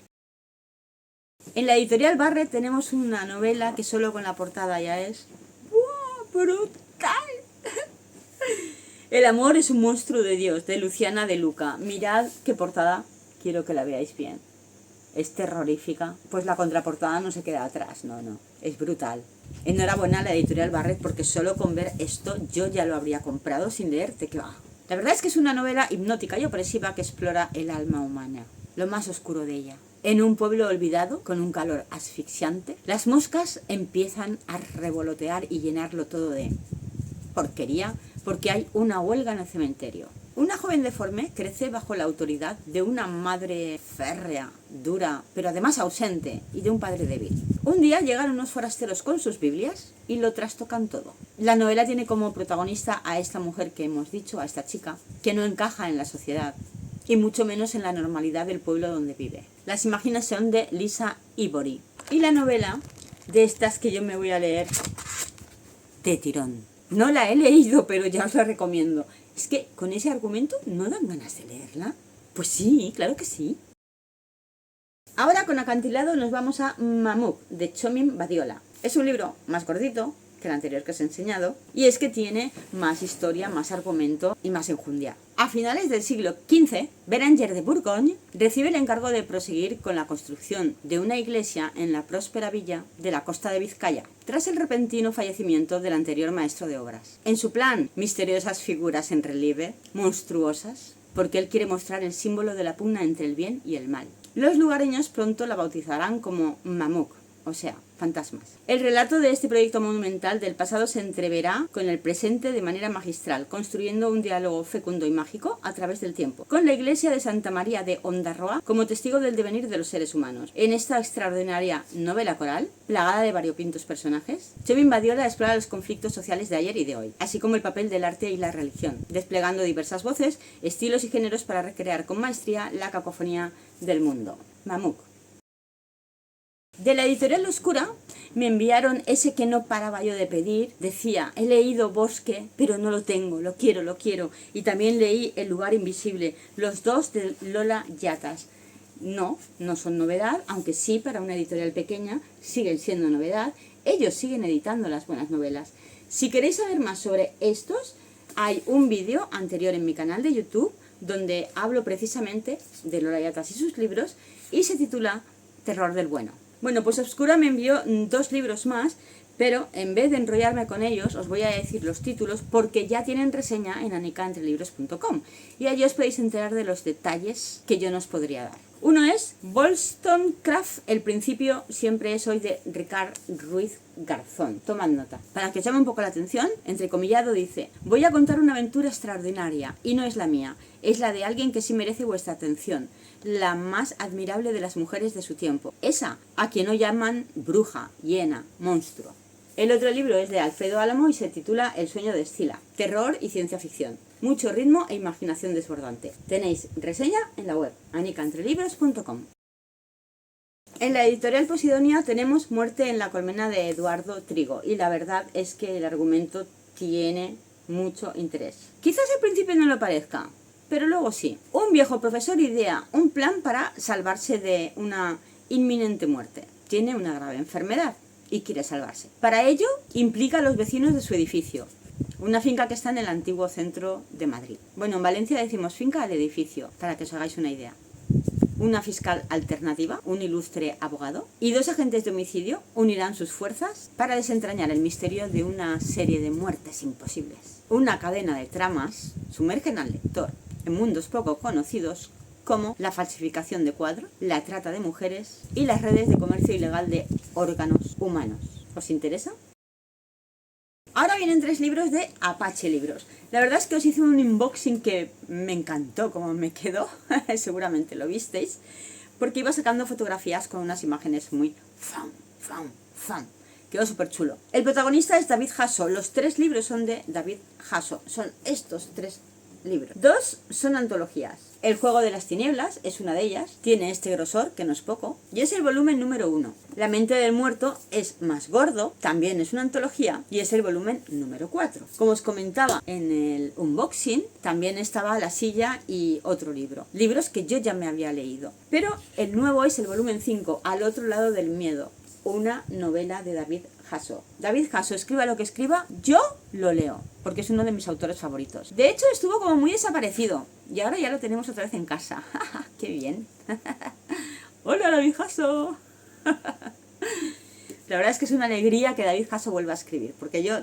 En la editorial Barret tenemos una novela que solo con la portada ya es ¡wow! ¡Brutal! El amor es un monstruo de Dios, de Luciana de Luca. Mirad qué portada, quiero que la veáis bien. Es terrorífica, pues la contraportada no se queda atrás, no, es brutal. Enhorabuena a la editorial Barret, porque solo con ver esto yo ya lo habría comprado sin leerte, que va. La verdad es que es una novela hipnótica y opresiva que explora el alma humana, lo más oscuro de ella. En un pueblo olvidado, con un calor asfixiante, las moscas empiezan a revolotear y llenarlo todo de porquería, porque hay una huelga en el cementerio. Una joven deforme crece bajo la autoridad de una madre férrea, dura, pero además ausente, y de un padre débil. Un día llegan unos forasteros con sus Biblias y lo trastocan todo. La novela tiene como protagonista a esta mujer que hemos dicho, a esta chica, que no encaja en la sociedad, y mucho menos en la normalidad del pueblo donde vive. Las imágenes son de Lisa Ivory. Y la novela, de estas que yo me voy a leer de tirón. No la he leído, pero ya os la recomiendo. Es que con ese argumento no dan ganas de leerla. Pues sí, claro que sí. Ahora con acantilado nos vamos a Mamuk, de Chomin Badiola. Es un libro más gordito que el anterior que os he enseñado, y es que tiene más historia, más argumento y más enjundia. A finales del siglo XV, Berenger de Bourgogne recibe el encargo de proseguir con la construcción de una iglesia en la próspera villa de la costa de Vizcaya, tras el repentino fallecimiento del anterior maestro de obras. En su plan, misteriosas figuras en relieve, monstruosas, porque él quiere mostrar el símbolo de la pugna entre el bien y el mal. Los lugareños pronto la bautizarán como Mamuk, o sea, fantasmas. El relato de este proyecto monumental del pasado se entreverá con el presente de manera magistral, construyendo un diálogo fecundo y mágico a través del tiempo, con la iglesia de Santa María de Ondarroa como testigo del devenir de los seres humanos. En esta extraordinaria novela coral, plagada de variopintos personajes, Chomin Badiola explora los conflictos sociales de ayer y de hoy, así como el papel del arte y la religión, desplegando diversas voces, estilos y géneros para recrear con maestría la cacofonía del mundo. Mamuk. De la editorial Oscura me enviaron ese que no paraba yo de pedir. Decía, he leído Bosque, pero no lo tengo, lo quiero. Y también leí El lugar invisible, los dos de Lola Yatas. No son novedad, aunque sí para una editorial pequeña siguen siendo novedad. Ellos siguen editando las buenas novelas. Si queréis saber más sobre estos, hay un vídeo anterior en mi canal de YouTube donde hablo precisamente de Lola Yatas y sus libros y se titula Terror del Bueno. Bueno, pues Obscura me envió 2 libros más, pero en vez de enrollarme con ellos, os voy a decir los títulos porque ya tienen reseña en anikaentrelibros.com y allí os podéis enterar de los detalles que yo no os podría dar. Uno es Wollstonecraft, el principio siempre es hoy, de Ricard Ruiz Garzón. Tomad nota. Para que os llame un poco la atención, entrecomillado dice: voy a contar una aventura extraordinaria, y no es la mía, es la de alguien que sí merece vuestra atención, la más admirable de las mujeres de su tiempo, esa a quien no llaman bruja, hiena, monstruo. El otro libro es de Alfredo Álamo y se titula El sueño de Escila, terror y ciencia ficción. Mucho ritmo e imaginación desbordante. Tenéis reseña en la web anikaentrelibros.com. En la editorial Posidonia tenemos Muerte en la colmena de Eduardo Trigo y la verdad es que el argumento tiene mucho interés. Quizás al principio no lo parezca, pero luego sí. Un viejo profesor idea un plan para salvarse de una inminente muerte. Tiene una grave enfermedad y quiere salvarse. Para ello implica a los vecinos de su edificio, una finca que está en el antiguo centro de Madrid. Bueno, en Valencia decimos finca al edificio, para que os hagáis una idea. Una fiscal alternativa, un ilustre abogado y 2 agentes de homicidio unirán sus fuerzas para desentrañar el misterio de una serie de muertes imposibles. Una cadena de tramas sumergen al lector en mundos poco conocidos como la falsificación de cuadros, la trata de mujeres y las redes de comercio ilegal de órganos humanos. ¿Os interesa? Ahora vienen 3 libros de Apache Libros. La verdad es que os hice un unboxing que me encantó como me quedó, seguramente lo visteis, porque iba sacando fotografías con unas imágenes muy fan. Quedó súper chulo. El protagonista es David Hasso. Los 3 libros son de David Hasso. Son estos 3 libros. 2 son antologías. El juego de las tinieblas es una de ellas. Tiene este grosor, que no es poco, y es el volumen número 1. La mente del muerto es más gordo, también es una antología, y es el volumen número 4. Como os comentaba en el unboxing, también estaba La silla y otro libro. Libros que yo ya me había leído. Pero el nuevo es el volumen 5, Al otro lado del miedo. Una novela de David Hasso. David Hasso, escriba lo que escriba, yo lo leo, porque es uno de mis autores favoritos. De hecho, estuvo como muy desaparecido, y ahora ya lo tenemos otra vez en casa. ¡Qué bien! ¡Hola, David Hasso! La verdad es que es una alegría que David Hasso vuelva a escribir, porque yo,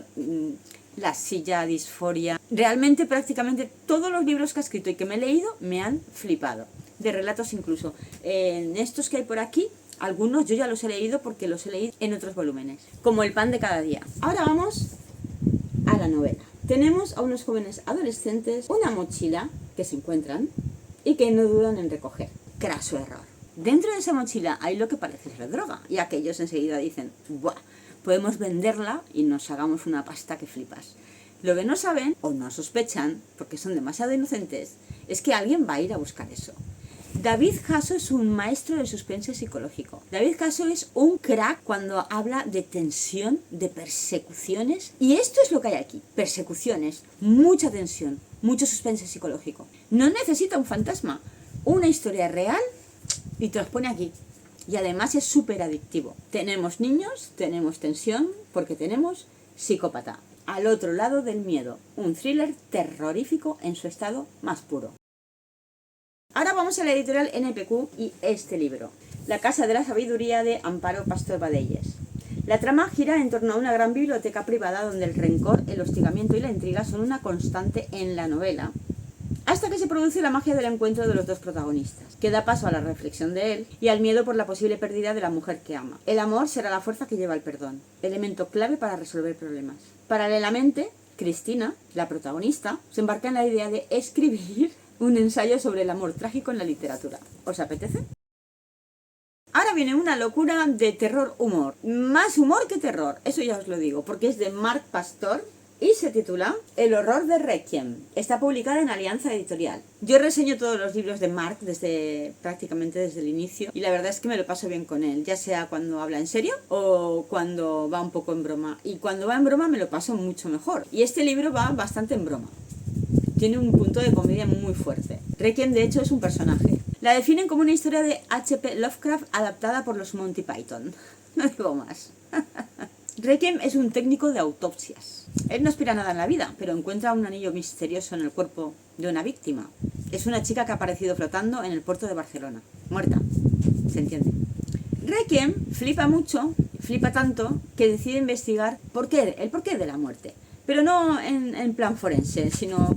La silla, Disforia, realmente prácticamente todos los libros que ha escrito y que me he leído me han flipado, de relatos incluso. En estos que hay por aquí, algunos yo ya los he leído porque los he leído en otros volúmenes, como El pan de cada día. Ahora vamos a la novela. Tenemos a unos jóvenes adolescentes, una mochila que se encuentran y que no dudan en recoger. Craso error. Dentro de esa mochila hay lo que parece ser droga y aquellos enseguida dicen, ¡buah! Podemos venderla y nos hagamos una pasta que flipas. Lo que no saben o no sospechan, porque son demasiado inocentes, es que alguien va a ir a buscar eso. David Caso es un maestro del suspense psicológico. David Caso es un crack cuando habla de tensión, de persecuciones. Y esto es lo que hay aquí. Persecuciones, mucha tensión, mucho suspense psicológico. No necesita un fantasma, una historia real y te los pone aquí. Y además es súper adictivo. Tenemos niños, tenemos tensión, porque tenemos psicópata. Al otro lado del miedo, un thriller terrorífico en su estado más puro. Ahora vamos a la editorial NPQ y este libro, La Casa de la Sabiduría de Amparo Pastor Badelles. La trama gira en torno a una gran biblioteca privada donde el rencor, el hostigamiento y la intriga son una constante en la novela, hasta que se produce la magia del encuentro de los dos protagonistas, que da paso a la reflexión de él y al miedo por la posible pérdida de la mujer que ama. El amor será la fuerza que lleva al perdón, elemento clave para resolver problemas. Paralelamente, Cristina, la protagonista, se embarca en la idea de escribir un ensayo sobre el amor trágico en la literatura. ¿Os apetece? Ahora viene una locura de terror-humor. Más humor que terror, eso ya os lo digo, porque es de Marc Pastor y se titula El horror de Requiem. Está publicada en Alianza Editorial. Yo reseño todos los libros de Marc prácticamente desde el inicio y la verdad es que me lo paso bien con él, ya sea cuando habla en serio o cuando va un poco en broma. Y cuando va en broma me lo paso mucho mejor. Y este libro va bastante en broma. Tiene un punto de comedia muy fuerte. Requiem, de hecho, es un personaje. La definen como una historia de H.P. Lovecraft adaptada por los Monty Python. No digo más. Requiem es un técnico de autopsias. Él no aspira a nada en la vida, pero encuentra un anillo misterioso en el cuerpo de una víctima. Es una chica que ha aparecido flotando en el puerto de Barcelona. Muerta. ¿Se entiende? Requiem flipa mucho, flipa tanto, que decide investigar el porqué de la muerte. Pero no en plan forense, sino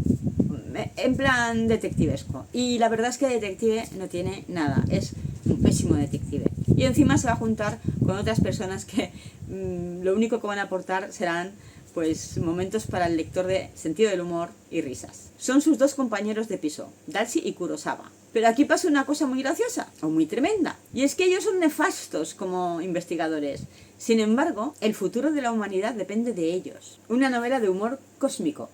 en plan detectivesco. Y la verdad es que detective no tiene nada, es un pésimo detective. Y encima se va a juntar con otras personas que lo único que van a aportar serán pues momentos para el lector de sentido del humor y risas. Son sus dos compañeros de piso, Darcy y Kurosawa. Pero aquí pasa una cosa muy graciosa, o muy tremenda, y es que ellos son nefastos como investigadores. Sin embargo, el futuro de la humanidad depende de ellos. Una novela de humor cósmico.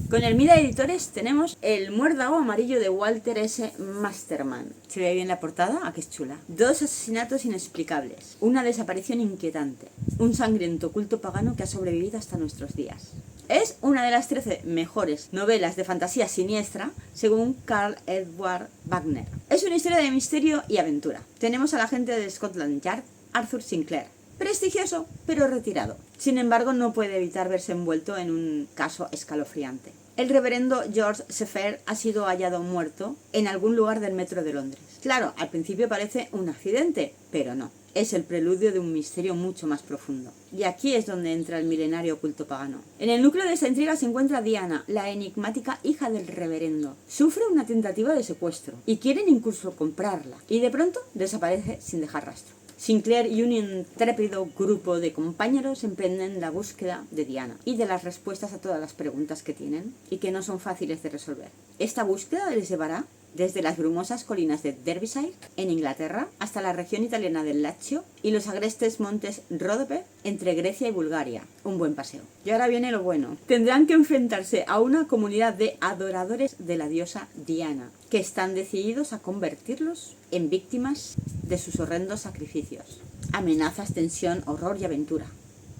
Con Hermida Editores tenemos El muérdago amarillo de Walter S. Masterman. ¿Se ve bien la portada? ¿A qué es chula? Dos asesinatos inexplicables, una desaparición inquietante, un sangriento culto pagano que ha sobrevivido hasta nuestros días. Es una de las 13 mejores novelas de fantasía siniestra, según Karl Edward Wagner. Es una historia de misterio y aventura. Tenemos al agente de Scotland Yard, Arthur Sinclair. Prestigioso, pero retirado. Sin embargo, no puede evitar verse envuelto en un caso escalofriante. El reverendo George Sefer ha sido hallado muerto en algún lugar del metro de Londres. Claro, al principio parece un accidente, pero no. Es el preludio de un misterio mucho más profundo. Y aquí es donde entra el milenario culto pagano. En el núcleo de esta intriga se encuentra Diana, la enigmática hija del reverendo. Sufre una tentativa de secuestro y quieren incluso comprarla. Y de pronto desaparece sin dejar rastro. Sinclair y un intrépido grupo de compañeros emprenden la búsqueda de Diana y de las respuestas a todas las preguntas que tienen y que no son fáciles de resolver. Esta búsqueda les llevará desde las brumosas colinas de Derbyshire, en Inglaterra, hasta la región italiana del Lacio y los agrestes montes Ródope, entre Grecia y Bulgaria. Un buen paseo. Y ahora viene lo bueno. Tendrán que enfrentarse a una comunidad de adoradores de la diosa Diana, que están decididos a convertirlos en víctimas de sus horrendos sacrificios. Amenazas, tensión, horror y aventura.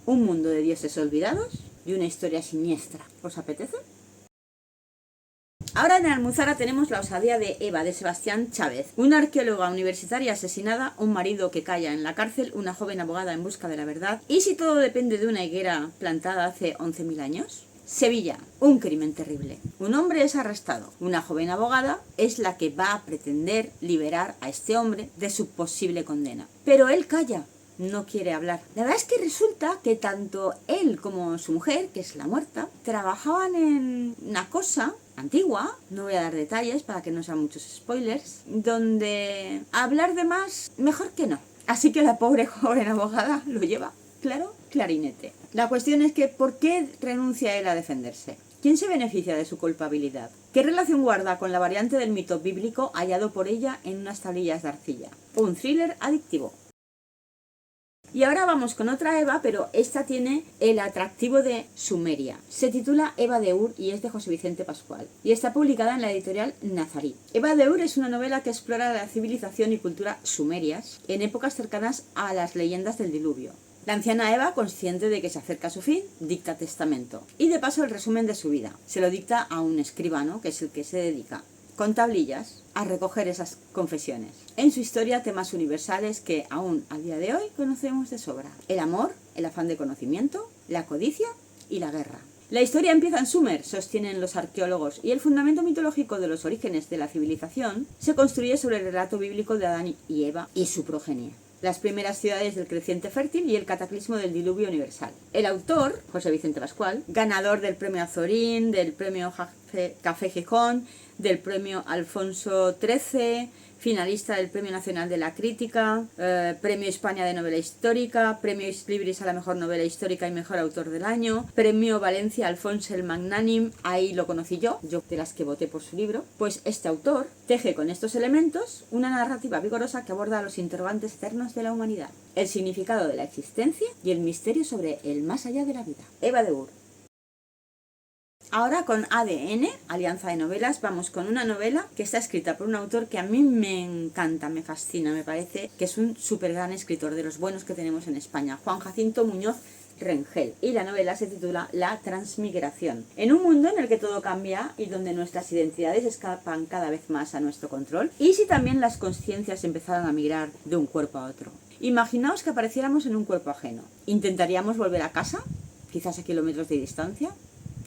Un mundo de dioses olvidados y una historia siniestra. ¿Os apetece? Ahora en Almuzara tenemos La osadía de Eva, de Sebastián Chávez. Una arqueóloga universitaria asesinada, un marido que calla en la cárcel, una joven abogada en busca de la verdad. ¿Y si todo depende de una higuera plantada hace 11.000 años? Sevilla, un crimen terrible. Un hombre es arrestado. Una joven abogada es la que va a pretender liberar a este hombre de su posible condena. Pero él calla. No quiere hablar. La verdad es que resulta que tanto él como su mujer, que es la muerta, trabajaban en una cosa antigua, no voy a dar detalles para que no sean muchos spoilers, donde hablar de más, mejor que no. Así que la pobre joven abogada lo lleva, claro, clarinete. La cuestión es que, ¿por qué renuncia él a defenderse? ¿Quién se beneficia de su culpabilidad? ¿Qué relación guarda con la variante del mito bíblico hallado por ella en unas tablillas de arcilla? Un thriller adictivo. Y ahora vamos con otra Eva, pero esta tiene el atractivo de Sumeria. Se titula Eva de Ur y es de José Vicente Pascual. Y está publicada en la editorial Nazarí. Eva de Ur es una novela que explora la civilización y cultura sumerias en épocas cercanas a las leyendas del diluvio. La anciana Eva, consciente de que se acerca a su fin, dicta testamento. Y de paso el resumen de su vida. Se lo dicta a un escribano, que es el que se dedica con tablillas a recoger esas confesiones. En su historia, temas universales que aún a día de hoy conocemos de sobra. El amor, el afán de conocimiento, la codicia y la guerra. La historia empieza en Sumer, sostienen los arqueólogos, y el fundamento mitológico de los orígenes de la civilización se construye sobre el relato bíblico de Adán y Eva y su progenie. Las primeras ciudades del creciente fértil y el cataclismo del diluvio universal. El autor, José Vicente Pascual, ganador del premio Azorín, del premio Café Gijón, del premio Alfonso XIII, finalista del Premio Nacional de la Crítica, Premio España de Novela Histórica, Premio Ex Libris a la Mejor Novela Histórica y Mejor Autor del Año, Premio Valencia Alfonso el Magnánim, ahí lo conocí yo de las que voté por su libro. Pues este autor teje con estos elementos una narrativa vigorosa que aborda los interrogantes eternos de la humanidad, el significado de la existencia y el misterio sobre el más allá de la vida. Eva de Ur. Ahora con ADN, Alianza de Novelas, vamos con una novela que está escrita por un autor que a mí me encanta, me fascina, me parece que es un súper gran escritor de los buenos que tenemos en España, Juan Jacinto Muñoz Rengel, y la novela se titula La Transmigración. En un mundo en el que todo cambia y donde nuestras identidades escapan cada vez más a nuestro control, y si también las conciencias empezaran a migrar de un cuerpo a otro. Imaginaos que apareciéramos en un cuerpo ajeno. ¿Intentaríamos volver a casa? Quizás a kilómetros de distancia,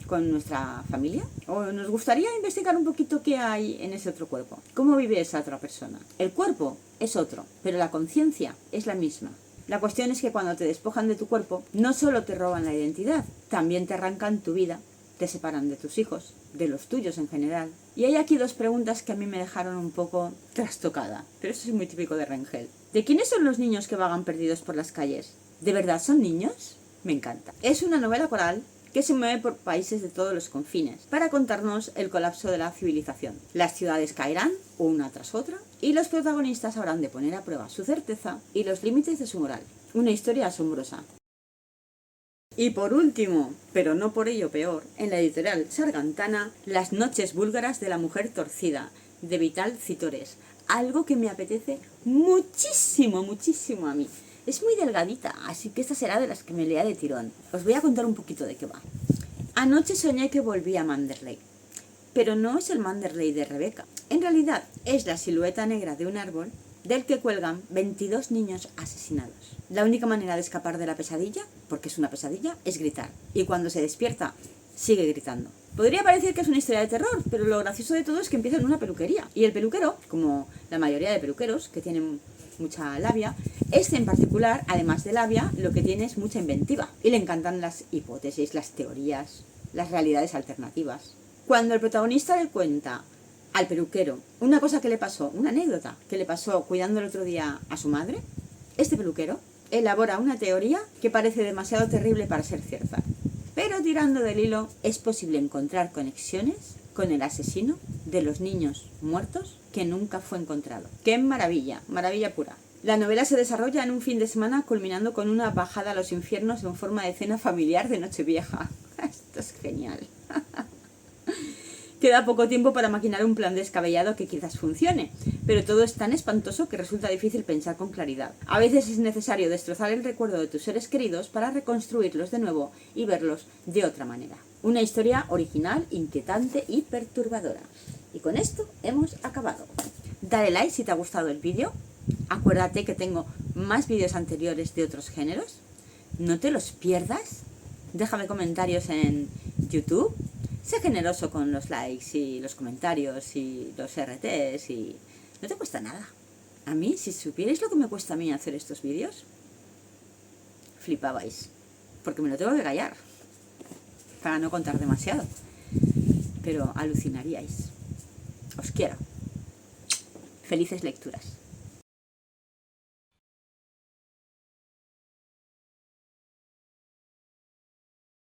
con nuestra familia, o nos gustaría investigar un poquito qué hay en ese otro cuerpo, cómo vive esa otra persona. El cuerpo es otro, pero la conciencia es la misma. La cuestión es que cuando te despojan de tu cuerpo, no solo te roban la identidad, también te arrancan tu vida, te separan de tus hijos, de los tuyos en general. Y hay aquí dos preguntas que a mí me dejaron un poco trastocada, pero eso es muy típico de Rengel. ¿De quiénes son los niños que vagan perdidos por las calles? ¿De verdad son niños? Me encanta. Es una novela coral que se mueve por países de todos los confines, para contarnos el colapso de la civilización. Las ciudades caerán, una tras otra, y los protagonistas habrán de poner a prueba su certeza y los límites de su moral. Una historia asombrosa. Y por último, pero no por ello peor, en la editorial Sargantana, Las noches búlgaras de la mujer torcida, de Vital Citores. Algo que me apetece muchísimo, muchísimo a mí. Es muy delgadita, así que esta será de las que me lea de tirón. Os voy a contar un poquito de qué va. Anoche soñé que volví a Manderley, pero no es el Manderley de Rebeca. En realidad es la silueta negra de un árbol del que cuelgan 22 niños asesinados. La única manera de escapar de la pesadilla, porque es una pesadilla, es gritar. Y cuando se despierta, sigue gritando. Podría parecer que es una historia de terror, pero lo gracioso de todo es que empieza en una peluquería. Y el peluquero, como la mayoría de peluqueros que tienen mucha labia, este en particular, además de labia, lo que tiene es mucha inventiva. Y le encantan las hipótesis, las teorías, las realidades alternativas. Cuando el protagonista le cuenta al peluquero una cosa que le pasó, una anécdota que le pasó cuidando el otro día a su madre, este peluquero elabora una teoría que parece demasiado terrible para ser cierta. Pero tirando del hilo es posible encontrar conexiones con el asesino de los niños muertos que nunca fue encontrado. ¡Qué maravilla! Maravilla pura. La novela se desarrolla en un fin de semana culminando con una bajada a los infiernos en forma de cena familiar de Nochevieja. Esto es genial. Queda poco tiempo para maquinar un plan descabellado que quizás funcione, pero todo es tan espantoso que resulta difícil pensar con claridad. A veces es necesario destrozar el recuerdo de tus seres queridos para reconstruirlos de nuevo y verlos de otra manera. Una historia original, inquietante y perturbadora. Y con esto hemos acabado. Dale like si te ha gustado el vídeo. Acuérdate que tengo más vídeos anteriores de otros géneros. No te los pierdas. Déjame comentarios en YouTube. Sé generoso con los likes y los comentarios y los RTs y no te cuesta nada. A mí, si supierais lo que me cuesta a mí hacer estos vídeos, flipabais. Porque me lo tengo que callar para no contar demasiado. Pero alucinaríais. Os quiero. Felices lecturas.